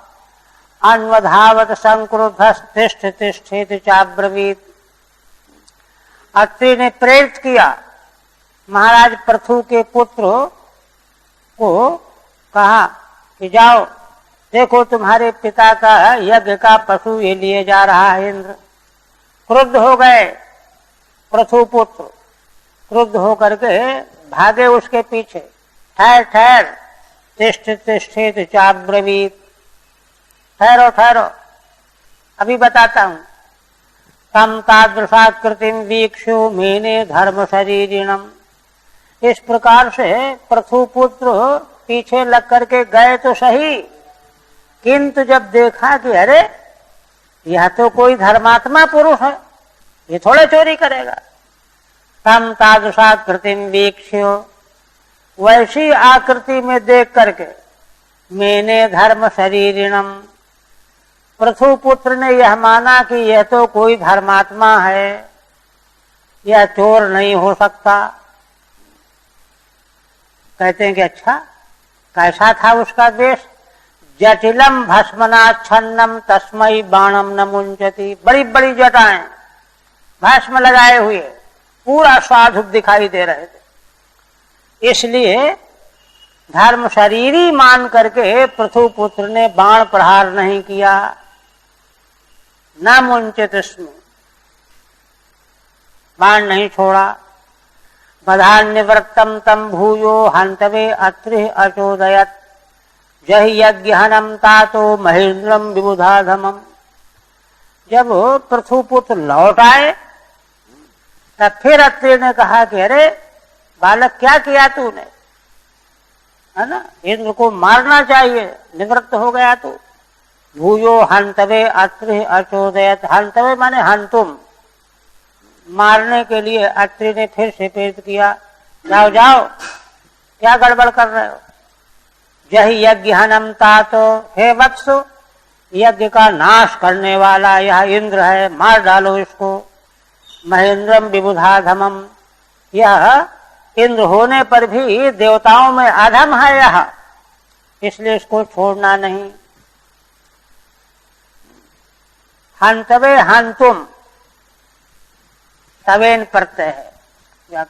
अन्वधावत संक्रुद्धस्तिष्ठ तिष्ठेति चाब्रवीत। अत्रि ने प्रेरित किया, महाराज पृथु के पुत्र को कहा कि जाओ देखो तुम्हारे पिता का यज्ञ का पशु ये लिए जा रहा है इंद्र। क्रुद्ध हो गए पृथु पुत्र, क्रुद्ध होकर के भागे उसके पीछे। ठहर ठहर तिष्ठ तिष्ठेत चाब्रवीत, ठहरो ठहरो अभी बताता हूं। तम तादृशाकृतिम वीक्षु मेने धर्म शरीरिणम। इस प्रकार से पृथुपुत्र पीछे लग करके गए तो सही, किंतु जब देखा कि अरे यह तो कोई धर्मात्मा पुरुष है, ये थोड़े चोरी करेगा। तम तादृशाकृतिम वीक्ष्यो, वैसी आकृति में देख करके मैंने धर्म शरीरिणम, पृथुपुत्र ने यह माना कि यह तो कोई धर्मात्मा है, यह चोर नहीं हो सकता। कहते हैं कि अच्छा कैसा था उसका वेश? जटिलम भस्मनाच्छन्नम तस्मै बाणम न मुंचति। बड़ी बड़ी जटाएं भस्म लगाए हुए, पूरा साधु दिखाई दे रहे थे। इसलिए धर्म शरीरी मान करके पृथुपुत्र ने बाण प्रहार नहीं किया, न मुंचित, इसमें बाण नहीं छोड़ा। बधान्यवृत्तम तम भूयो हंतवे अत्रि अचोदयत जहि यज्ञ हनम तातो महेंद्रम विबुधाधमम। जब पृथुपुत्र लौट आए तब फिर अत्रि ने कहा कि अरे बालक क्या किया तूने, है ना, इंद्र को मारना चाहिए, निवृत्त हो गया तू। भूयो हंतवे अत्रि अचोदयत। हंतवे माने हंतुम, मारने के लिए अत्रि ने फिर से प्रेरित किया, जाओ जाओ क्या गड़बड़ कर रहे हो। जहि यज्ञ हनम तातो, हे वत्सु यज्ञ का नाश करने वाला यह इंद्र है, मार डालो इसको। महेंद्रम विबुधाधमम, यह इंद्र होने पर भी देवताओं में अधम है यह, इसलिए इसको छोड़ना नहीं। हंतवे हंतुम, तवेन प्रत्यय है।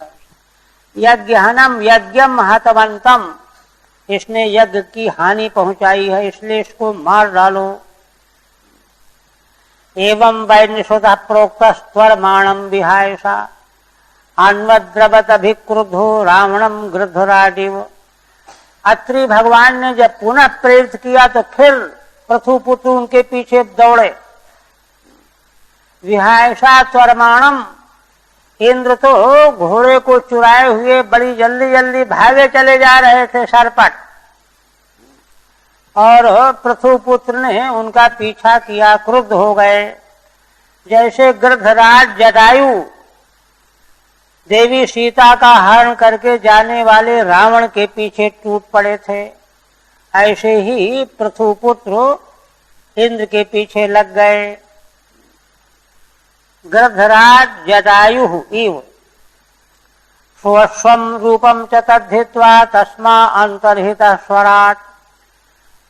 यज्ञ हनम यज्ञम हतवंतम, इसने यज्ञ की हानि पहुंचाई है, इसलिए इसको मार डालो। एवं वैन्यसुतः प्रोक्त स्वर्माणम विहायसा अन्वद्रवत अभिक्रुद्धो रावणम गृद्धराडिव। अत्रि भगवान ने जब पुनः प्रेरित किया तो फिर पृथुपुत्र उनके पीछे दौड़े। विहायसा स्वर्माणम, इंद्र तो घोड़े को चुराए हुए बड़ी जल्दी जल्दी भागे चले जा रहे थे सरपट। और पृथुपुत्र ने उनका पीछा किया, क्रुद्ध हो गए। जैसे गृधराज जटायु देवी सीता का हरण करके जाने वाले रावण के पीछे टूट पड़े थे, ऐसे ही पृथुपुत्र इंद्र के पीछे लग गए। गृधराज जटायु इव स्वस्वं रूपम च तद्धित्वा तस्मा अंतर्हितः स्वराट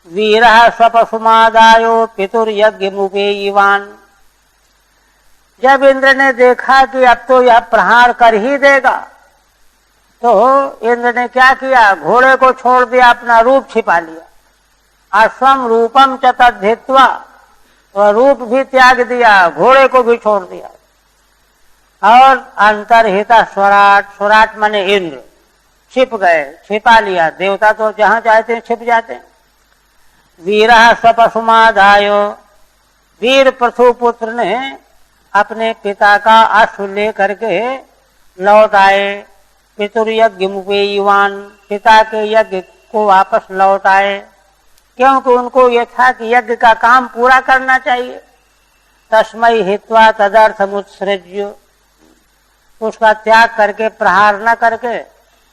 वीरः स्वपशुमादायो पितुर्यज्ञ मुपेयिवान। जब इंद्र ने देखा कि अब तो यह प्रहार कर ही देगा, तो इंद्र ने क्या किया, घोड़े को छोड़ दिया, अपना रूप छिपा लिया। अश्वम रूपम च तद्धित्वा, वह रूप भी त्याग दिया, घोड़े को भी छोड़ दिया। और अंतर्हिता स्वराट, स्वराट माने इंद्र, छिप गए, छिपा लिया। देवता तो जहां चाहते हैं छिप जाते हैं। वीरः स्वपशुमादायो, वीर पृथुपुत्र ने अपने पिता का अश्व ले करके लौट आए। पितुर्यज्ञ मुपेयिवान, पिता के यज्ञ को वापस लौट आए, क्योंकि उनको यह था कि यज्ञ का काम पूरा करना चाहिए। तस्मै हित्वा तदर्थमुत्सृज्य, उसका त्याग करके, प्रहार न करके,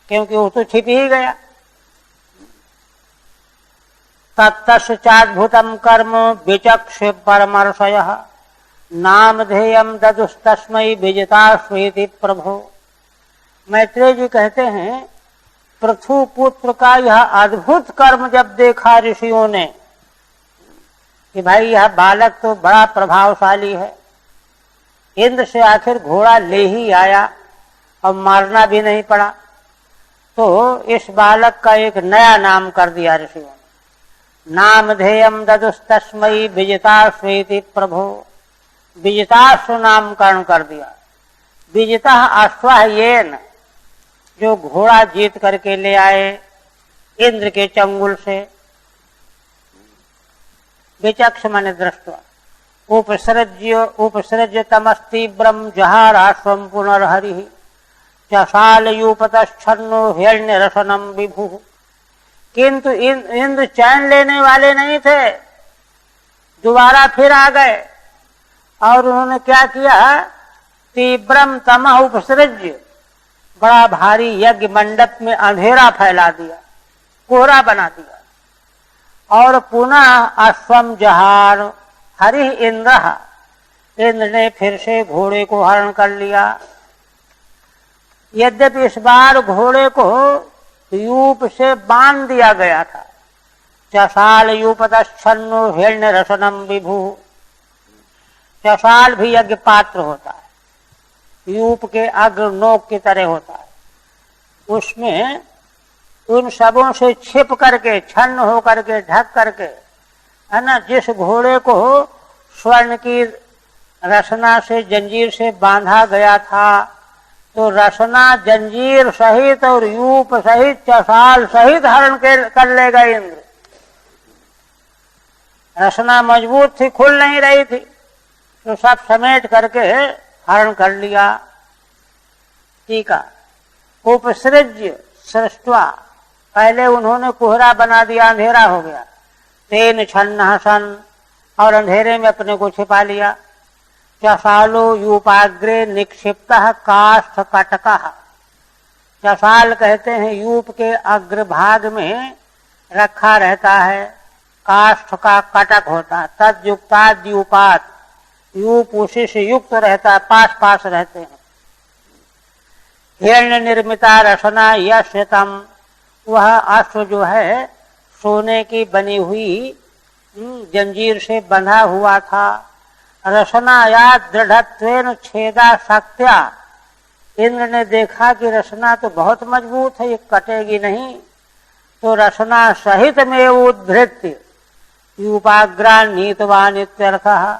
क्योंकि वो तो छिप ही गया। तत्तश्चाद्भुतं कर्म विचक्षे परमर्षयः नामधेयं ददुस्तस्मै विजिताश्वेति प्रभो। मैत्रेय जी कहते हैं, पृथुपुत्र का यह अद्भुत कर्म जब देखा ऋषियों ने कि भाई यह बालक तो बड़ा प्रभावशाली है, इंद्र से आखिर घोड़ा ले ही आया और मारना भी नहीं पड़ा, तो इस बालक का एक नया नाम कर दिया ऋषियों ने। नामधेयं ददुस्तस्मै विजिताश्वेति प्रभो, विजिताश्व नामकरण कर दिया। विजिता अश्वः येन, जो घोड़ा जीत करके ले आए इंद्र के चंगुल से। विचक्ष माने दृष्टवा। उपसृज्य तमस्तीव्रम जहाराश्वम पुनर्हरि चशालयूपतच्छन्नो हिरण्यरसनम विभु। किंतु इंद्र चैन लेने वाले नहीं थे, दोबारा फिर आ गए और उन्होंने क्या किया, तीव्रम तमः उपसृज्य, बड़ा भारी यज्ञ मंडप में अंधेरा फैला दिया, कोहरा बना दिया। और पुनः अश्वम जहार हरि इंद्र, इंद्र ने फिर से घोड़े को हरण कर लिया। यद्यपि इस बार घोड़े को यूप से बांध दिया गया था। चशाल यूपतच्छन्नो हिरण्यरसनम विभु, चशाल भी यज्ञ पात्र होता है, यूप के अग्र नोक की तरह होता है। उसमें उन सबों से छिप करके, छन्न हो करके, ढक करके, है ना, जिस घोड़े को स्वर्ण की रसना से, जंजीर से बांधा गया था, तो रसना जंजीर सहित और यूप सहित, चशाल सहित हरण कर ले गए इंद्र। रसना मजबूत थी, खुल नहीं रही थी, तो सब समेट करके हरण कर लिया। टीका, उपसृज्य सृष्टवा, पहले उन्होंने कोहरा बना दिया, अंधेरा हो गया। तेन छन्नः सन, और अंधेरे में अपने को छिपा लिया। चशालो यूपाग्रे निक्षिप्तः काष्ठ कटकः, चशाल कहते हैं यूप के अग्रभाग में रखा रहता है, काष्ठ का कटक होता है। तद्युक्ताद्यूपात, यूप उसी से युक्त रहता है, पास पास रहते हैं। हिरण्य निर्मिता रसना यशतम, वह अश्व जो है सोने की बनी हुई जंजीर से बंधा हुआ था। रसनाया दृढ़त्वेन छेदा शक्त्या, इंद्र ने देखा कि रसना तो बहुत मजबूत है, ये कटेगी नहीं, तो रसना सहित में उद्धृत्य यूपाग्रा नीतवान इत्यर्थः,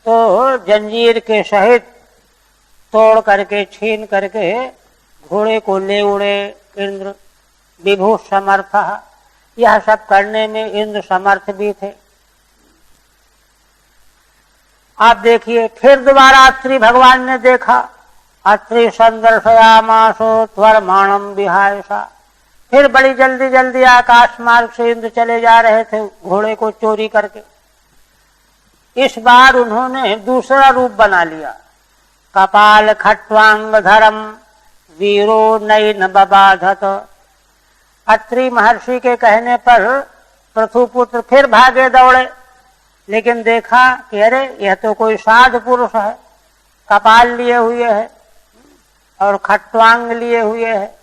तो जंजीर के सहित तोड़ करके, छीन करके घोड़े को ले उड़े इंद्र। विभु समर्थ, यह सब करने में इंद्र समर्थ भी थे। आप देखिए, फिर दोबारा अत्रि भगवान ने देखा। अत्रि संदर्शयामासो त्वरमाणम विहायसा, फिर बड़ी जल्दी जल्दी आकाश मार्ग से इंद्र चले जा रहे थे घोड़े को चोरी करके। इस बार उन्होंने दूसरा रूप बना लिया। कपाल खट्वांग धरम वीरो नयन बबाधत। अत्रि महर्षि के कहने पर पृथुपुत्र फिर भागे दौड़े, लेकिन देखा कि अरे यह तो कोई साधु पुरुष है, कपाल लिए हुए है और खट्वांग लिए हुए है।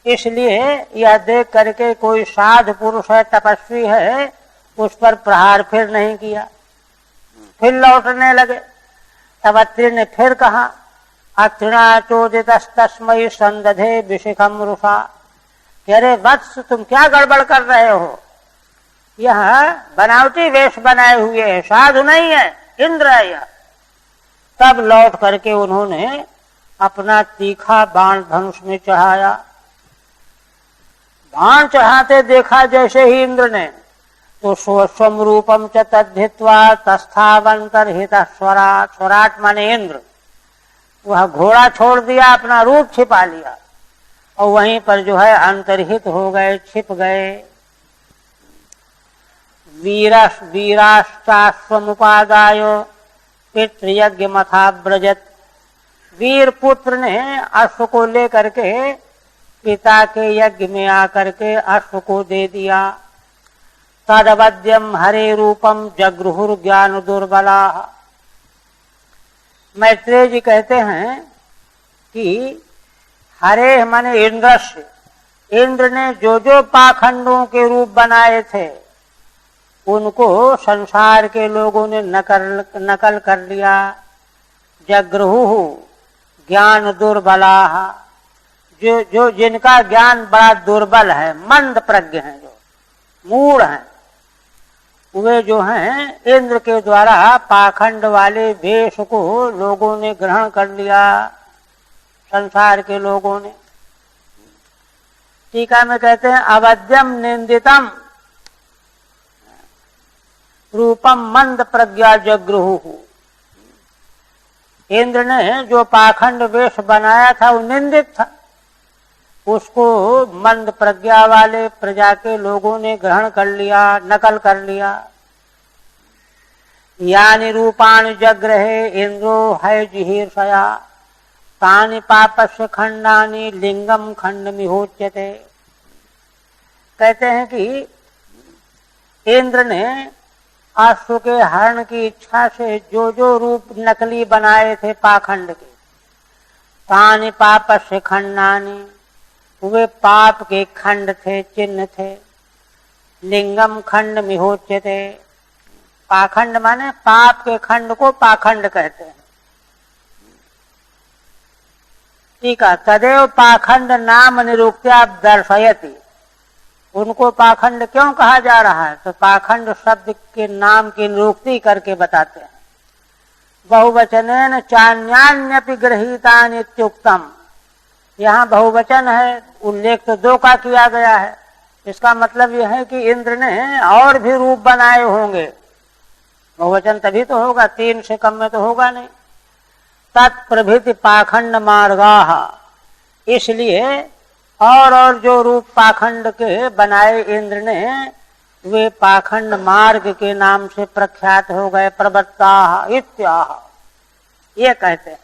इसलिए यह देख करके कोई साधु पुरुष है, तपस्वी है, उस पर प्रहार फिर नहीं किया, फिर लौटने लगे। तब अत्रि ने फिर कहा, अत्रिणा चोदितस्तस्मै संदधे विशिखम रुषा। अरे वत्स, तुम क्या गड़बड़ कर रहे हो? यह बनावटी वेश बनाए हुए है, साधु नहीं है, इंद्र है यह। तब लौट करके उन्होंने अपना तीखा बाण धनुष में चढ़ाया। बाण चढ़ाते देखा जैसे ही इंद्र ने, तो स्वस्वम रूपम च तद्धित्वा तस्थावंतर्हित स्वराट। स्वराट माने इंद्र। वह घोड़ा छोड़ दिया, अपना रूप छिपा लिया और वहीं पर जो है अंतर्हित हो गए, छिप गए। वीराश्चाश्वमुपादाय पितृयज्ञ मथाव्रजत। वीर पुत्र ने अश्व को लेकर के पिता के यज्ञ में आकर के अश्व को दे दिया। तदवद्यम हरे रूपम जगृहुर ज्ञान दुर्बला। मैत्रेय जी कहते हैं कि हरे माने इंद्रस्य, इंद्र ने जो जो पाखंडों के रूप बनाए थे उनको संसार के लोगों ने नकल कर लिया। जगृहु ज्ञान दुर्बला, जो जिनका ज्ञान बड़ा दुर्बल है, मंद प्रज्ञ हैं, जो मूढ़ हैं, वे जो हैं इंद्र के द्वारा पाखंड वाले वेश को लोगों ने ग्रहण कर लिया, संसार के लोगों ने। टीका में कहते हैं, अवध्यम निंदितम रूपम मंद प्रज्ञा जगृहु। इंद्र ने जो पाखंड वेश बनाया था वो निंदित था, उसको मंद प्रज्ञा वाले प्रजा के लोगों ने ग्रहण कर लिया, नकल कर लिया। यानि रूपाणि जग्रहे इंद्रो है जिहीर्षया तानि पापस्य खंडानि लिंगम खंड मिहोच्यते। कहते हैं कि इंद्र ने अश्व के हरण की इच्छा से जो जो रूप नकली बनाए थे पाखंड के, तानि पापस्य खंडानि, वे पाप के खंड थे, चिन्ह थे। लिंगम खंड मिहोच्यते, पाखंड माने पाप के खंड को पाखंड कहते हैं। ठीक है, तदेव पाखंड नाम निरुक्त्या दर्शयति। उनको पाखंड क्यों कहा जा रहा है? तो पाखंड शब्द के नाम की निरुक्ति करके बताते हैं। बहुवचनेन चान्यान्यपि गृहीतानि इत्युक्तम। यहाँ बहुवचन है, उल्लेख तो दो का किया गया है। इसका मतलब यह है कि इंद्र ने और भी रूप बनाए होंगे। बहुवचन तभी तो होगा, तीन से कम में तो होगा नहीं। तत्प्रभृति पाखंड मार्गाः, इसलिए और जो रूप पाखंड के बनाए इंद्र ने, वे पाखंड मार्ग के नाम से प्रख्यात हो गए। प्रवृत्ताः इत्याह, ये कहते हैं।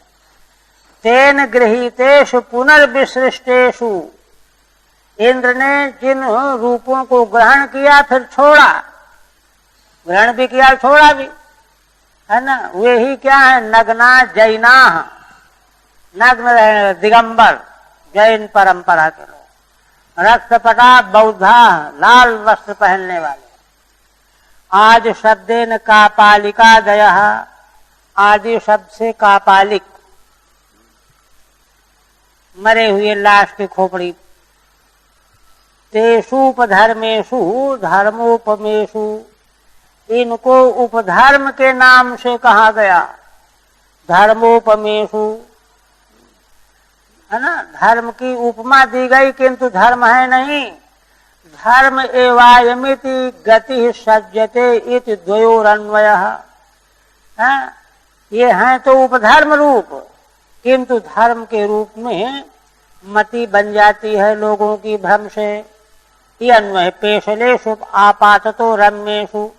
तेन गृहीतेषु पुनर्विसृष्टेषु, इंद्र ने जिन रूपों को ग्रहण किया फिर छोड़ा, ग्रहण भी किया छोड़ा भी, है ना, वे ही क्या है? नग्ना जैना, नग्न दिगंबर जैन परंपरा के लोग। रक्तपटा बौद्धा, लाल वस्त्र पहनने वाले। आज शब्देन कापालिका दयः, आदि शब्द से कापालिक, मरे हुए लाश की खोपड़ी। तेषुपधर्मेषु धर्मोपमेषु, इनको उपधर्म के नाम से कहा गया। धर्मोपमेषु, है ना, धर्म की उपमा दी गई किंतु धर्म है नहीं। धर्म एवायमिति गति सज्जते इति द्वयोरन्वयः। ये हैं तो उपधर्म रूप, किंतु धर्म के रूप में मति बन जाती है लोगों की भ्रम से। ये अन्वय पेशलेषु आपाततो रम्येषु,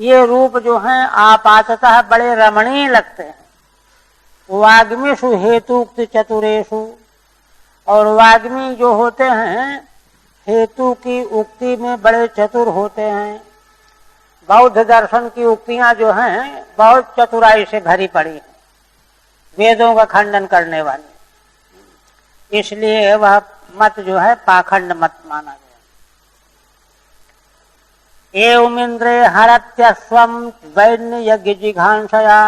ये रूप जो हैं आपाततः बड़े रमणीय लगते हैं। वाग्मीषु हेतुक्त चतुरेषु, और वाग्मी जो होते हैं हेतु की उक्ति में बड़े चतुर होते हैं। बौद्ध दर्शन की उक्तियां जो हैं बहुत चतुराई से भरी पड़ी हैं, वेदों का खंडन करने वाली, इसलिए वह मत जो है पाखंड मत माना गया। एवमिन्द्रे हरत्यस्वं वैन्य यज्ञ जिघांसया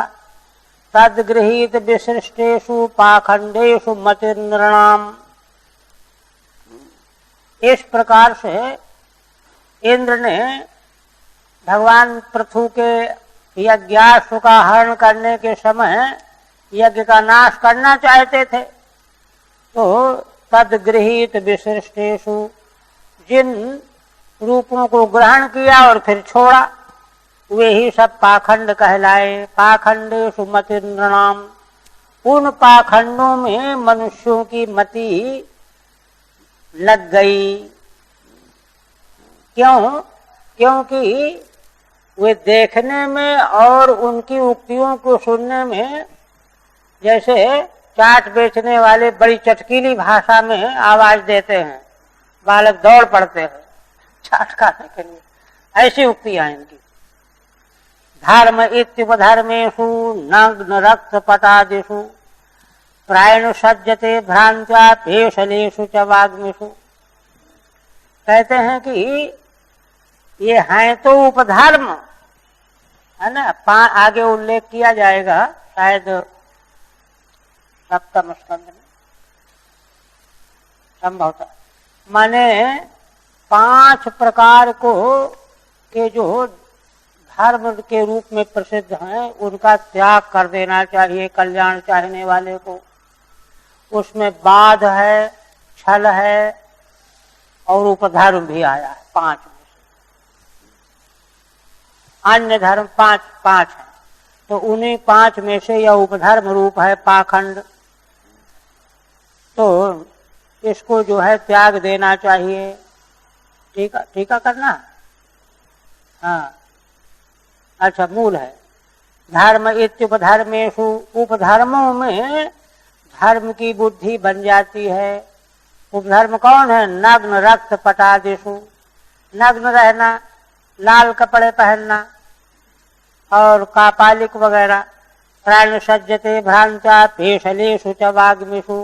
तद्गृहीत विशिष्टेषु पाखंडेषु मतिर्नृणाम। इस प्रकार से इंद्र ने भगवान पृथु के यज्ञाश्व का हरण करने के समय यज्ञ का नाश करना चाहते थे, तो तद्गृहीत विशिष्टेषु, जिन रूपों को ग्रहण किया और फिर छोड़ा, वे ही सब पाखंड कहलाए। पाखंडेषु मतिर्नृणाम, उन पाखंडों में मनुष्यों की मति लग गई। क्यों? क्योंकि वे देखने में और उनकी उक्तियों को सुनने में जैसे चाट बेचने वाले बड़ी चटकीली भाषा में आवाज देते हैं, बालक दौड़ पड़ते हैं चाट खाने के लिए, ऐसी उक्तियां इनकी। धर्म इत्युपधर्मेषु नग्न रक्त पटादिषु प्रायण सज्जते भ्रांत्या पेशलेषु च वाग्मिषु। कहते हैं कि ये हैं तो उपधर्म, है ना, आगे उल्लेख किया जाएगा शायद सप्तम स्कंद में संभवतः, माने 5 प्रकार को के जो धर्म के रूप में प्रसिद्ध हैं उनका त्याग कर देना चाहिए कल्याण चाहने वाले को। उसमें बाध है, छल है और उपधर्म भी आया है 5 में से। अन्य धर्म 5 है, तो उन्हीं 5 में से यह उपधर्म रूप है पाखंड, तो इसको जो है त्याग देना चाहिए। टीका करना, हाँ अच्छा, मूल है धर्म इत्युपधर्मेषु, उपधर्मों में धर्म की बुद्धि बन जाती है। उपधर्म कौन है? नग्न रक्त पटादिषु, नग्न रहना, लाल कपड़े पहनना और कापालिक वगैरह। प्राण सज्जते भ्रांत्या पेशलेषु च वाग्मिषु,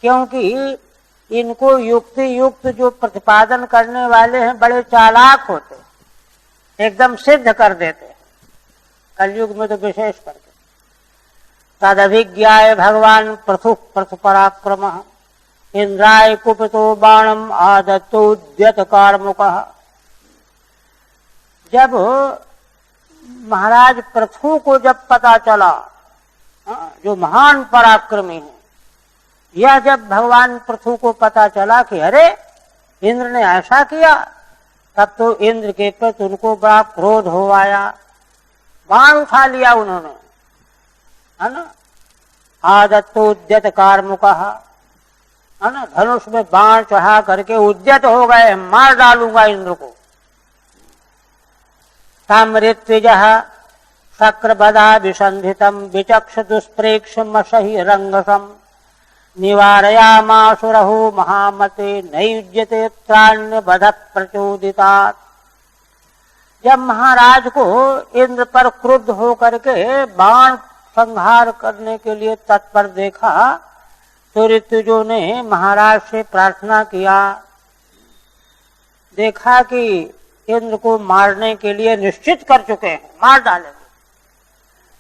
क्योंकि इनको युक्ति युक्त जो प्रतिपादन करने वाले हैं बड़े चालाक होते, एकदम सिद्ध कर देते हैं, कलयुग में तो विशेष करके। तदभिज्ञाय भगवान पृथु पराक्रमः इंद्राय कुपितो बाणम आदत्तोद्यत कार्मुकः। जब महाराज पृथु को जब पता चला, जो महान पराक्रमी है, यह जब भगवान पृथु को पता चला कि अरे इंद्र ने ऐसा किया, तब तो इंद्र के प्रति उनको बड़ा क्रोध हो आया, बाण उठा लिया उन्होंने, है ना। आदत्तोद्यत कार्मुकः, है ना, धनुष में बाण चढ़ा करके उद्यत हो गए, मार डालूंगा इंद्र को। तामृत्विजः शक्रबदा विसंधितम विचक्ष दुष्प्रेक्ष मशहि रंगसम निवारयामासुरहु महामते नैयुज्यते त्राण्य बध प्रचोदितात्। जब महाराज को इंद्र पर क्रुद्ध होकर के बाण संहार करने के लिए तत्पर देखा, तो ऋतुजों ने महाराज से प्रार्थना किया। देखा कि इंद्र को मारने के लिए निश्चित कर चुके हैं, मार डालेंगे।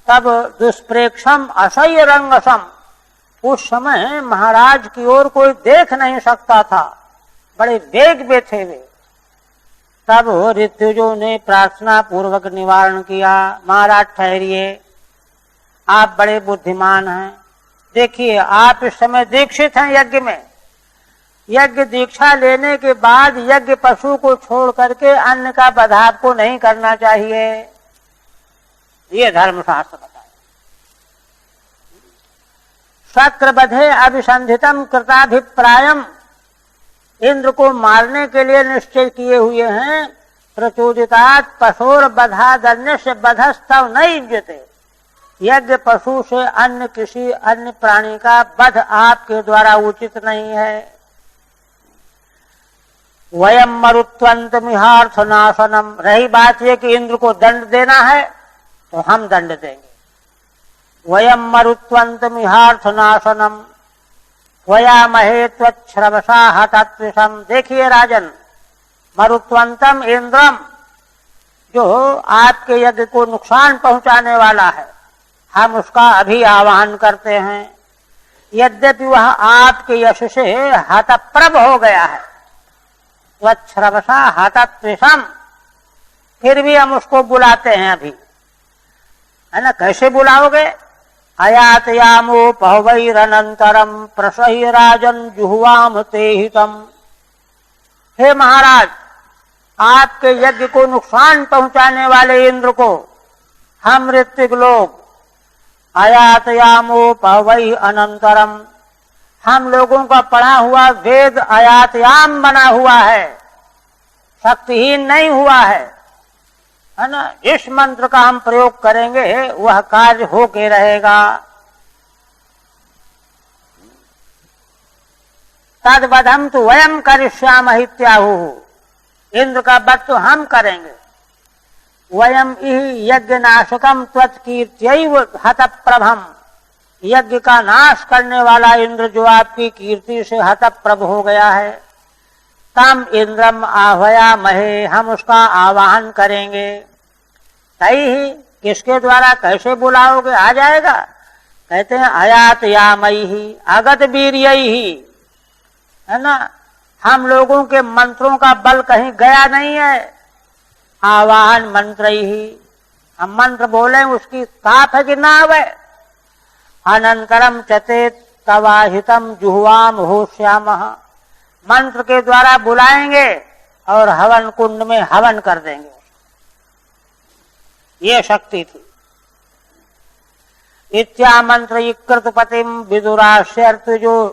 तब दुष्प्रेक्षम असह्य रंगसम, उस समय महाराज की ओर कोई देख नहीं सकता था, बड़े वेग में थे वे। तब ऋतुजों ने प्रार्थना पूर्वक निवारण किया। महाराज ठहरिए, आप बड़े बुद्धिमान हैं, देखिए आप इस समय दीक्षित हैं यज्ञ में, यज्ञ दीक्षा लेने के बाद यज्ञ पशु को छोड़ करके अन्य का वध आपको नहीं करना चाहिए, ये धर्मशास्त्र बताए। शक्रवधे अभिसंधितम कृताभिप्रायम, इंद्र को मारने के लिए निश्चय किए हुए हैं। प्रचोदितात् पशुर बधादन्य से बधस्तव न युज्यते, यज्ञ पशु से अन्य किसी अन्य प्राणी का वध आपके द्वारा उचित नहीं है। वयम मरुत्वंत मिहार्थ नाशनम, रही बात यह कि इंद्र को दंड देना है तो हम दंड देंगे। वयम मरुत्वंत मिहार्थ नाशनम वयामहे त्वच्छ्रवसा हतत्विषम। देखिए राजन, मरुत्वंतम इंद्रम, जो आपके यज्ञ को नुकसान पहुंचाने वाला है, हम उसका अभी आवाहन करते हैं। यद्यपि वह आपके यश से हतप्रभ हो गया है, त्वच्छ्रवसा हतत्विषम, फिर भी हम उसको बुलाते हैं अभी, है ना। कैसे बुलाओगे? अयातयामो पहवैरनंतरम प्रसहि राजन जुह्वाम ते हितम। हे महाराज, आपके यज्ञ को नुकसान पहुंचाने वाले इंद्र को हम ऋत्विक लोग अयातयामो पहवै अनंतरम, हम लोगों का पढ़ा हुआ वेद अयातयाम बना हुआ है, शक्तिहीन नहीं हुआ है ना। इस मंत्र का हम प्रयोग करेंगे, वह कार्य होके रहेगा। तद्वधम तो वयम करिष्यामः इत्याहु, इंद्र का वध तो हम करेंगे। वयम इहि यज्ञ नाशकम त्वत्कीर्त्यैव हतप्रभम, यज्ञ का नाश करने वाला इंद्र जो आपकी कीर्ति से हतप्रभ हो गया है, तम इंद्रम आह्वयामहे, हम उसका आवाहन करेंगे। तैहि, किसके द्वारा, कैसे बुलाओगे? आ जाएगा। कहते हैं अयातयामैहि अगत वीर्यैहि, है ना। हम लोगों के मंत्रों का बल कहीं गया नहीं है। आवाहन मंत्र ही, हम मंत्र बोले उसकी ताप है कि ना आवे। अनंतरम चते तवाहितम जुह्वाम होश्यामः, मंत्र के द्वारा बुलाएंगे और हवन कुंड में हवन कर देंगे। ये शक्ति थी। इत्या मंत्र कृतपतिम विदुराश्यर्तुजोरुषा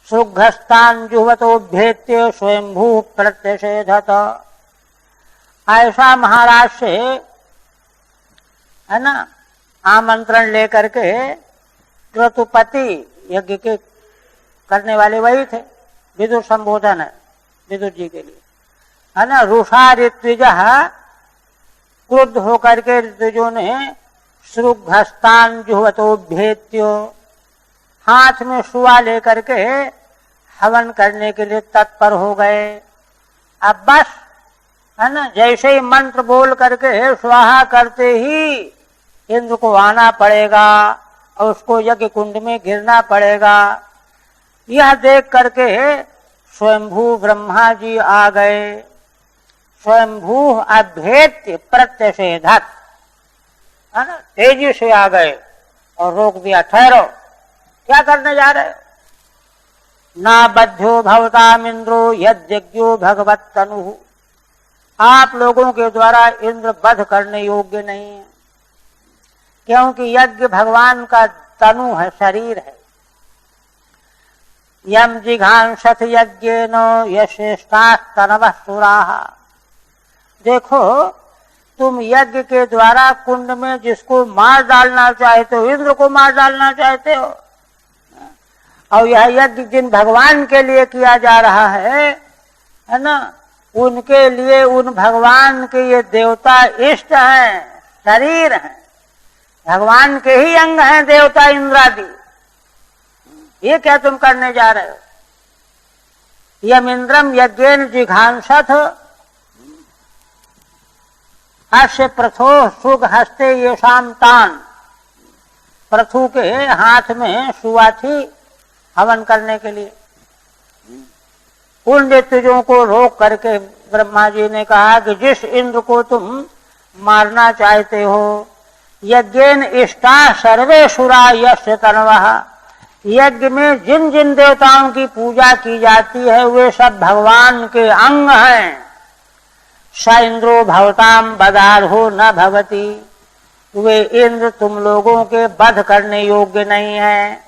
सुघस्तान जुहवतोभ्येत्य स्वयंभू प्रत्यषेधत। ऐसा महाराज से, है ना, आमंत्रण लेकर के क्रतुपति, यज्ञ के करने वाले वही थे, विदुर संबोधन है विदुर जी के लिए, है ना। रुषा ऋत्विज, क्रुद्ध होकर के ऋत्विजों ने श्रुघस्तान जुहवतोभ्येत्यो, हाथ में सुआ लेकर के हवन करने के लिए तत्पर हो गए। अब बस, है ना, जैसे ही मंत्र बोल करके स्वाहा करते ही इंद्र को आना पड़ेगा और उसको यज्ञ कुंड में गिरना पड़ेगा। यह देख करके स्वयंभू ब्रह्मा जी आ गए। स्वयंभू अभेद्य प्रत्यषेधत, है ना, तेजी से आ गए और रोक दिया। ठहरो, क्या करने जा रहे हो? ना बध्यो भवतामिंद्रो यज्ञो भगवत तनु, आप लोगों के द्वारा इंद्र वध करने योग्य नहीं है, क्योंकि यज्ञ भगवान का तनु है, शरीर है। यम जिघांसथ यज्ञेन यशेष्टास्तनवः सुराः, देखो तुम यज्ञ के द्वारा कुंड में जिसको मार डालना चाहते हो, इंद्र को मार डालना चाहते हो, और यह यज्ञ जिन भगवान के लिए किया जा रहा है ना, उनके लिए, उन भगवान के ये देवता इष्ट हैं, शरीर हैं, भगवान के ही अंग हैं देवता इंद्रादि। ये क्या तुम करने जा रहे हो? यम इंद्रम यज्ञेन जिघांसथ अस्य प्रथो सुग हस्ते येषाम तान, प्रथु के हाथ में सुआ थी हवन करने के लिए। उन ऋत्विजों को रोक करके ब्रह्मा जी ने कहा कि जिस इंद्र को तुम मारना चाहते हो, यज्ञेन इष्टा सर्वे सुरा यस्य तन्वः, यज्ञ में जिन जिन देवताओं की पूजा की जाती है वे सब भगवान के अंग हैं। स इंद्रो भवताम बदार्हो न भवति, वे इंद्र तुम लोगों के वध करने योग्य नहीं है।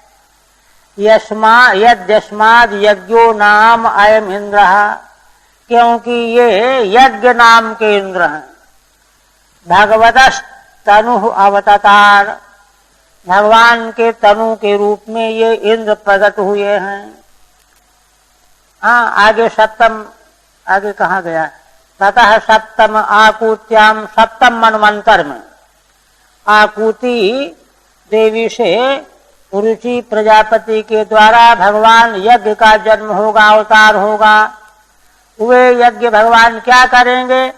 यद्यस्माद् यज्ञो नाम अयम इंद्र, क्योंकि ये यज्ञ नाम के इंद्र हैं। भगवतस् तनु अवतार, भगवान के तनु के रूप में ये इंद्र प्रकट हुए हैं। हाँ, आगे सप्तम, आगे कहा गया है, ततः सप्तम आकुत्याम, सप्तम मनवंतर में आकुति देवी से रुचि प्रजापति के द्वारा भगवान यज्ञ का जन्म होगा, अवतार होगा। वे यज्ञ भगवान क्या करेंगे?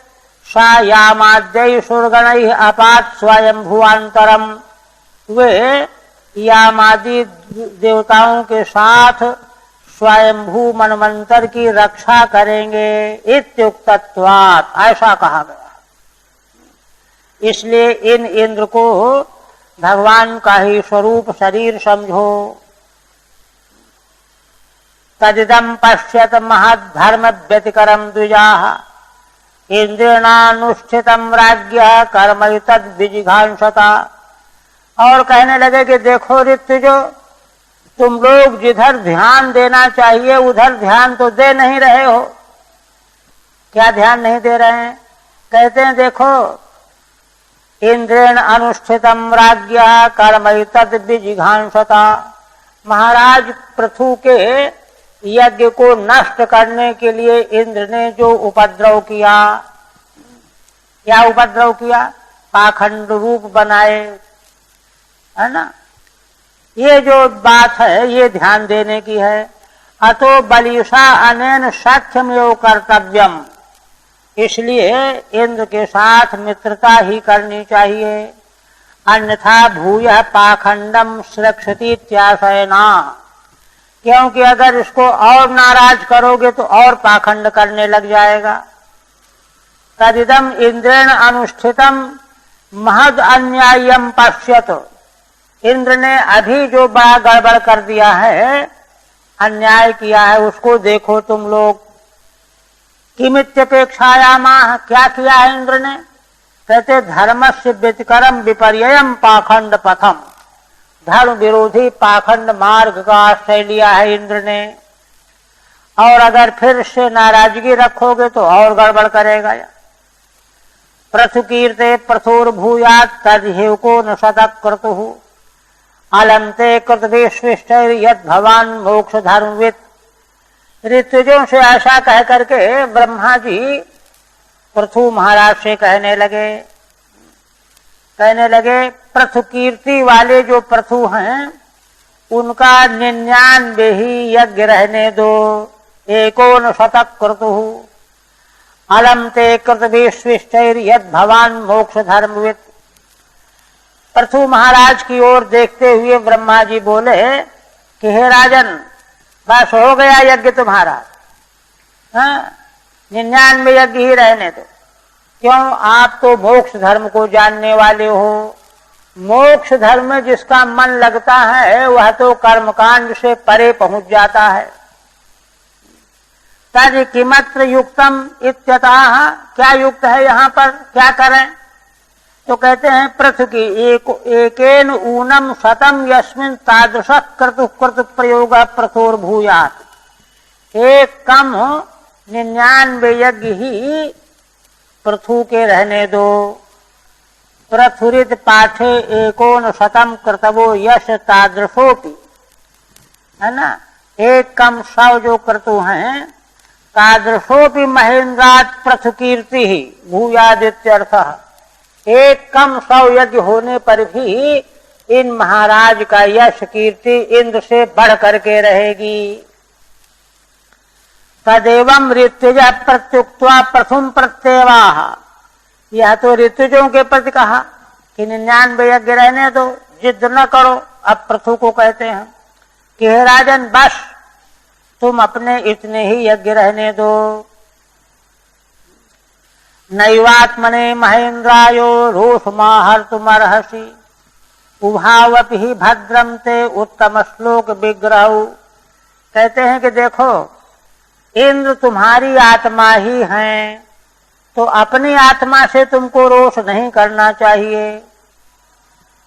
सा यामाद्य सुरगण अपात स्वयं भुवांतरम, वे यामादि देवताओं के साथ स्वयंभू मनवंतर की रक्षा करेंगे। इत्युक्तत्वात्, ऐसा कहा गया। इसलिए इन इंद्र को भगवान का ही स्वरूप शरीर समझो। तदिदं पश्यत महद्धर्म व्यतिकरम द्विजाः, इंद्रेणानुष्ठितम राज्ञः कर्म तद विजिघांसता। और कहने लगे कि देखो ऋतुजो, तुम लोग जिधर ध्यान देना चाहिए उधर ध्यान तो दे नहीं रहे हो। क्या ध्यान नहीं दे रहे हैं? कहते हैं देखो, इंद्रेण अनुष्ठितम राज्ञः कर्म तद विजिघांसता। महाराज पृथु के यज्ञ को नष्ट करने के लिए इंद्र ने जो उपद्रव किया, क्या उपद्रव किया? पाखंड रूप बनाए, है ना। ये जो बात है ये ध्यान देने की है। अतो बलिषा अनेन सख्यमेव कर्तव्यम, इसलिए इंद्र के साथ मित्रता ही करनी चाहिए। अन्यथा भूयः पाखंडम सुरक्षति इत्याशयना, क्योंकि अगर इसको और नाराज करोगे तो और पाखंड करने लग जाएगा। तदिदम इंद्रेण अनुष्ठितम महद अन्यायम पश्यत, इंद्र ने अभी जो बड़ा गड़बड़ कर दिया है, अन्याय किया है, उसको देखो तुम लोग। किमित्यपेक्षायामाह, क्या किया है इंद्र ने? कहते धर्मस्य व्यतिकरम विपर्ययम पाखंड पथम, धर्म विरोधी पाखंड मार्ग का आश्रय लिया है इंद्र ने। और अगर फिर से नाराजगी रखोगे तो और गड़बड़ करेगा। पृथुकीर्ते प्रथुर भूयात् तद्हेको न शतक क्रतुः, अलंते कृतवेश्विष्ट यद भवान मोक्ष धर्मवित्। ऋतुजों से ऐसा कह करके ब्रह्मा जी पृथु महाराज से कहने लगे पृथु कीर्ति वाले जो पृथु हैं उनका 99 ही यज्ञ रहने दो। एकोन शतक क्रतुः अलम ते कृतवेश्विष्टैर यद भवान मोक्ष धर्मवित्। पृथु महाराज की ओर देखते हुए ब्रह्मा जी बोले कि हे राजन, बस हो गया यज्ञ तुम्हारा, 99 यज्ञ ही रहने दो। क्यों? आप तो मोक्ष धर्म को जानने वाले हो। मोक्ष धर्म में जिसका मन लगता है वह तो कर्मकांड से परे पहुंच जाता है। तद किमत्र युक्तम इत्यतः, क्या युक्त है यहाँ पर, क्या करें? तो कहते हैं पृथु की एकेन ऊनम शतम यस्मिन तादृश क्रतु प्रयोग प्रथोर भूयात्। एक कम 99 यज्ञ ही पृथु के रहने दो। प्रथुरित पाठे एकोन शतम कर्तवो यश तादृशोपि, है ना। एक कम 100 जो क्रतु हैं, तादृशोपि महेंद्रात् पृथु कीर्ति ही भूयादित्यर्थः। एक कम 100 यज्ञ होने पर भी इन महाराज का यश कीर्ति इंद्र से बढ़ करके रहेगी। तदेवं ऋत्विज प्रत्युक्त्वा प्रथुम प्रत्यवाह, यह तो ऋत्विजों के प्रति कहा कि 99 यज्ञ रहने दो, जिद न करो। अब पृथु को कहते हैं कि हे राजन, बस तुम अपने इतने ही यज्ञ रहने दो। नैवात्मने महेंद्रायो रोषमाहर्तुमर्हसि, उभावपि ही भद्रम ते उत्तम श्लोक विग्रह। कहते हैं कि देखो इंद्र तुम्हारी आत्मा ही हैं, तो अपनी आत्मा से तुमको रोष नहीं करना चाहिए।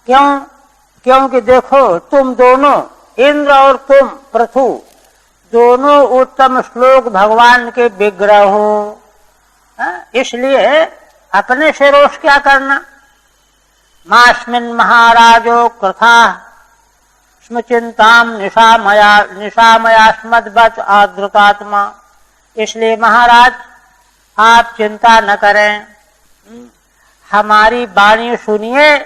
क्यों? क्योंकि देखो तुम दोनों, इंद्र और तुम पृथु, दोनों उत्तम श्लोक भगवान के विग्रह हो, इसलिए अपने से रोष क्या करना। मास्मिन् महाराजो कृथा स्म चिंताम निशामयास्मद्वत् आद्रुतात्मा। इसलिए महाराज आप चिंता न करें, हमारी वाणी सुनिए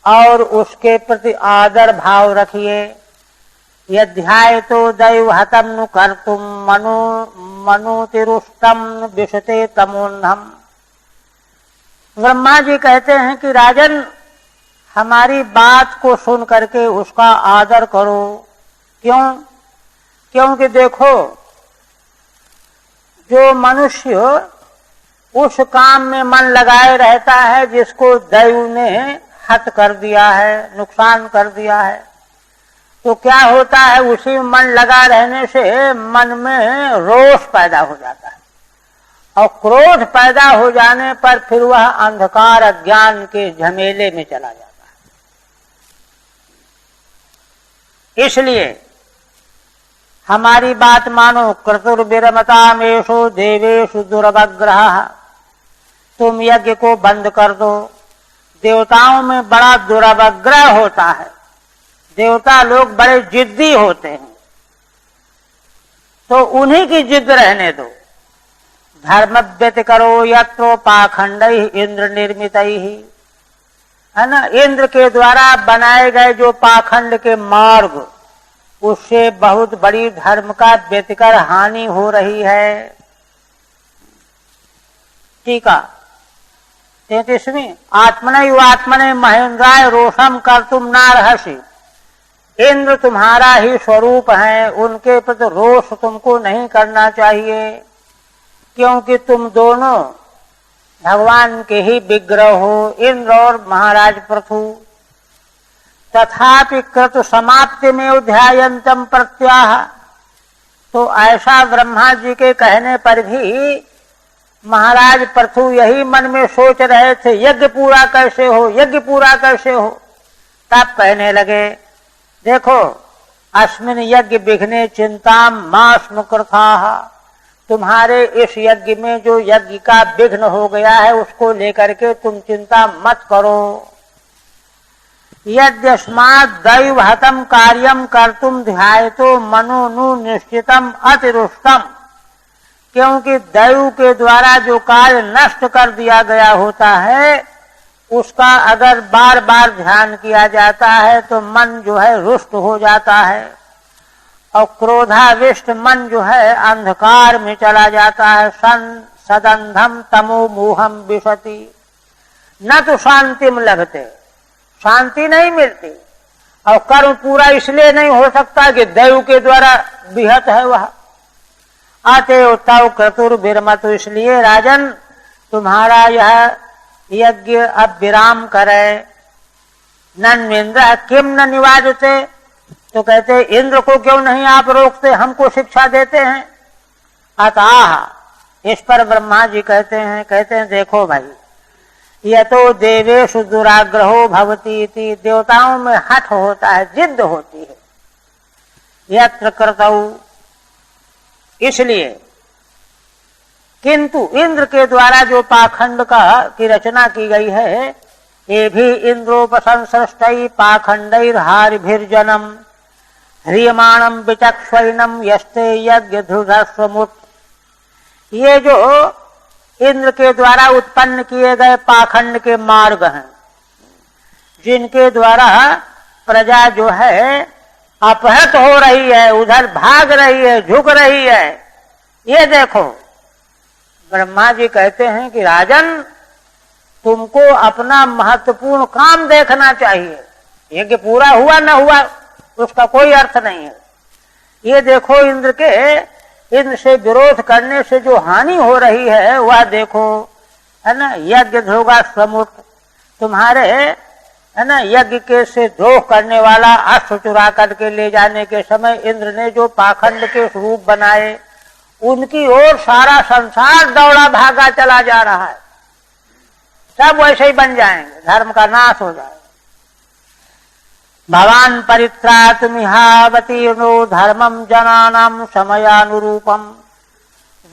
और उसके प्रति आदर भाव रखिए। यध्याय तो दैव हतम नु कर्तुम मनुतिरुष्टम विशते तमोन्धम। ब्रह्मा जी कहते हैं कि राजन, हमारी बात को सुन करके उसका आदर करो। क्यों? क्योंकि देखो, जो मनुष्य उस काम में मन लगाए रहता है जिसको दैव ने हत कर दिया है, नुकसान कर दिया है, तो क्या होता है, उसी में मन लगा रहने से मन में रोष पैदा हो जाता है, और क्रोध पैदा हो जाने पर फिर वह अंधकार अज्ञान के झमेले में चला जाता है। इसलिए हमारी बात मानो। क्रतुर्विरमतामेषु देवेषु दुर्वग्रह। तुम यज्ञ को बंद कर दो। देवताओं में बड़ा दुर्वग्रह होता है, देवता लोग बड़े जिद्दी होते हैं, तो उन्हीं की जिद रहने दो। धर्म व्यतिकरो यत्रो पाखंडै इंद्र निर्मितै। है ना, इंद्र के द्वारा बनाए गए जो पाखंड के मार्ग, उससे बहुत बड़ी धर्म का व्यतिकर हानि हो रही है। टीका 33वीं। आत्मनैव आत्मने महेंद्राय रोषम कर्तुम नार्हसि। इंद्र तुम्हारा ही स्वरूप है, उनके प्रति रोष तुमको नहीं करना चाहिए, क्योंकि तुम दोनों भगवान के ही विग्रह हो, इंद्र और महाराज पृथु। तथापि क्रतु समाप्ति में ध्यायन्तम प्रत्याह। तो ऐसा ब्रह्मा जी के कहने पर भी महाराज पृथु यही मन में सोच रहे थे, यज्ञ पूरा कैसे हो, यज्ञ पूरा कैसे हो। तब कहने लगे, देखो, अस्मिन् यज्ञ विघ्ने चिंताम मा स्म कृथाः। तुम्हारे इस यज्ञ में जो यज्ञ का विघ्न हो गया है उसको लेकर के तुम चिंता मत करो। यद्यस्मात् दैव हतम कार्यम कर्तुम ध्यायतो मनो निश्चितम अतिरुष्टम। क्योंकि दैव के द्वारा जो कार्य नष्ट कर दिया गया होता है, उसका अगर बार बार ध्यान किया जाता है तो मन जो है रुष्ट हो जाता है, और क्रोधाविष्ट मन जो है अंधकार में चला जाता है। सदंधम तमो मोहम विशति। न तो शांतिम लभते, शांति नहीं मिलती, और कर्म पूरा इसलिए नहीं हो सकता कि दैव के द्वारा विहत है वह। अतएव तव क्रतुर्विरमतु। इसलिए राजन, तुम्हारा यह यज्ञ अब विराम करे। नन्वेन्द्र किम न निवाजते। तो कहते, इंद्र को क्यों नहीं आप रोकते, हमको शिक्षा देते हैं। अतः इस पर ब्रह्मा जी कहते हैं देखो भाई, यह तो देवेषु दुराग्रहो भवति इति। देवताओं में हठ होता है, जिद्द होती है। यत्र कृतौ। इसलिए किंतु इंद्र के द्वारा जो पाखंड की रचना की गई है, ये भी इंद्रोपसंसृष्टै पाखंडैर्हारिभिर्जनम ह्रियमाणम विचक्षणम यस्ते यज्ञ ध्रुधस्वमुट। ये जो इंद्र के द्वारा उत्पन्न किए गए पाखंड के मार्ग हैं, जिनके द्वारा प्रजा जो है अपहृत हो रही है, उधर भाग रही है, झुक रही है, ये देखो। ब्रह्मा जी कहते हैं कि राजन, तुमको अपना महत्वपूर्ण काम देखना चाहिए। यज्ञ पूरा हुआ न हुआ उसका कोई अर्थ नहीं है। ये देखो, इंद्र से विरोध करने से जो हानि हो रही है वह देखो, है ना। यज्ञ ध्रुवा समुट। तुम्हारे, है ना, यज्ञ के से द्रोह करने वाला अश्व चुरा करके ले जाने के समय इंद्र ने जो पाखंड के स्वरूप बनाए, उनकी ओर सारा संसार दौड़ा भागा चला जा रहा है। सब वैसे ही बन जाएंगे, धर्म का नाश हो जाएगा। भवान परित्रातुमिहावतीर्णो धर्मम जनानां समयानुरूपम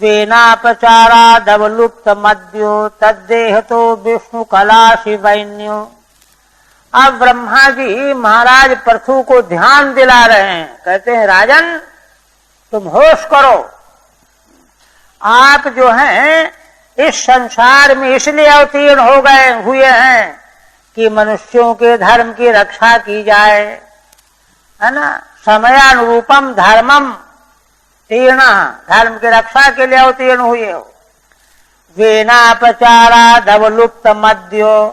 वेनापचारादवलुप्त मद्यो तद्देहतो विष्णु कला शिवैन्यो। अब ब्रह्मा जी महाराज पृथु को ध्यान दिला रहे हैं, कहते हैं राजन तुम होश करो, आप जो हैं इस संसार में इसलिए अवतीर्ण हो गए हुए हैं कि मनुष्यों के धर्म की रक्षा की जाए, है ना। समयानुरूपम धर्मम तीर्ण, धर्म की रक्षा के लिए अवतीर्ण हुए हो। वेनापचारादवलुप्त मद्यो,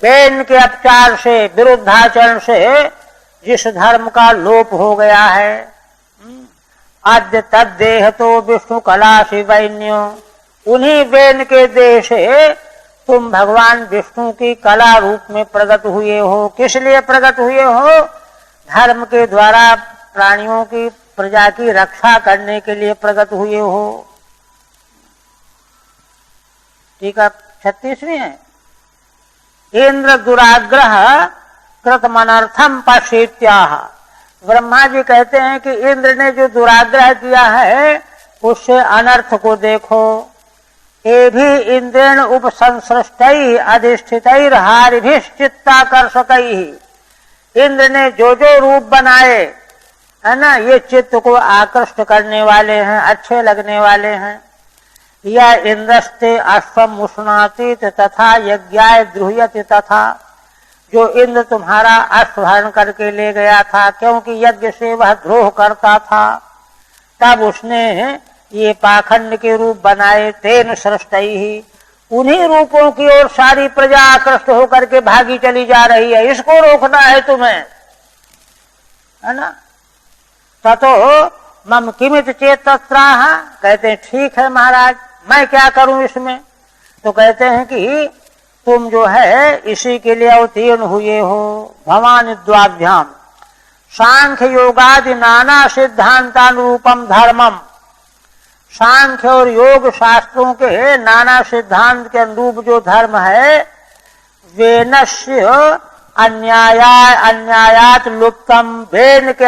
वेन के अपचार से, विरुद्धाचरण से जिस धर्म का लोप हो गया है। अद्य तद्देह तो विष्णु कला शिवैन्यो, उन्हीं वेन के देह से तुम भगवान विष्णु की कला रूप में प्रकट हुए हो। किस लिए प्रकट हुए हो? धर्म के द्वारा प्राणियों की, प्रजा की रक्षा करने के लिए प्रकट हुए हो। टीका 36वीं है। इंद्र दुराग्रह कृतमनर्थम पश्येत्याह। ब्रह्मा जी कहते हैं कि इंद्र ने जो दुराग्रह किया है उससे अनर्थ को देखो। ये भी इंद्रेण उपसंसृष्टैः अधिष्ठितैर्हारिभिश्चित्ताकर्षकैः। इंद्र ने जो जो रूप बनाए, है ना, ये चित्त को आकृष्ट करने वाले हैं, अच्छे लगने वाले हैं। या इंद्रस्ते अश्वम उष्णाति तथा यज्ञाय द्रुह्यति तथा, जो इंद्र तुम्हारा अश्वहरण करके ले गया था क्योंकि यज्ञ से वह द्रोह करता था, तब उसने ये पाखंड के रूप बनाए। तेन सृष्टैः, उन्हीं रूपों की ओर सारी प्रजा आकृष्ट होकर के भागी चली जा रही है, इसको रोकना है तुम्हें, है ना। ततो मम किमित चेतत्राह, कहते हैं ठीक है महाराज, मैं क्या करूं इसमें। तो कहते हैं कि तुम जो है इसी के लिए अवतीर्ण हुए हो। भवान द्वाभ्याम सांख्य योगादि नाना सिद्धांतानुरूपम धर्मम, सांख्य और योग शास्त्रों के नाना सिद्धांत के अनुरूप जो धर्म है, वेनस्य अन्यायात लुप्तम, वेन के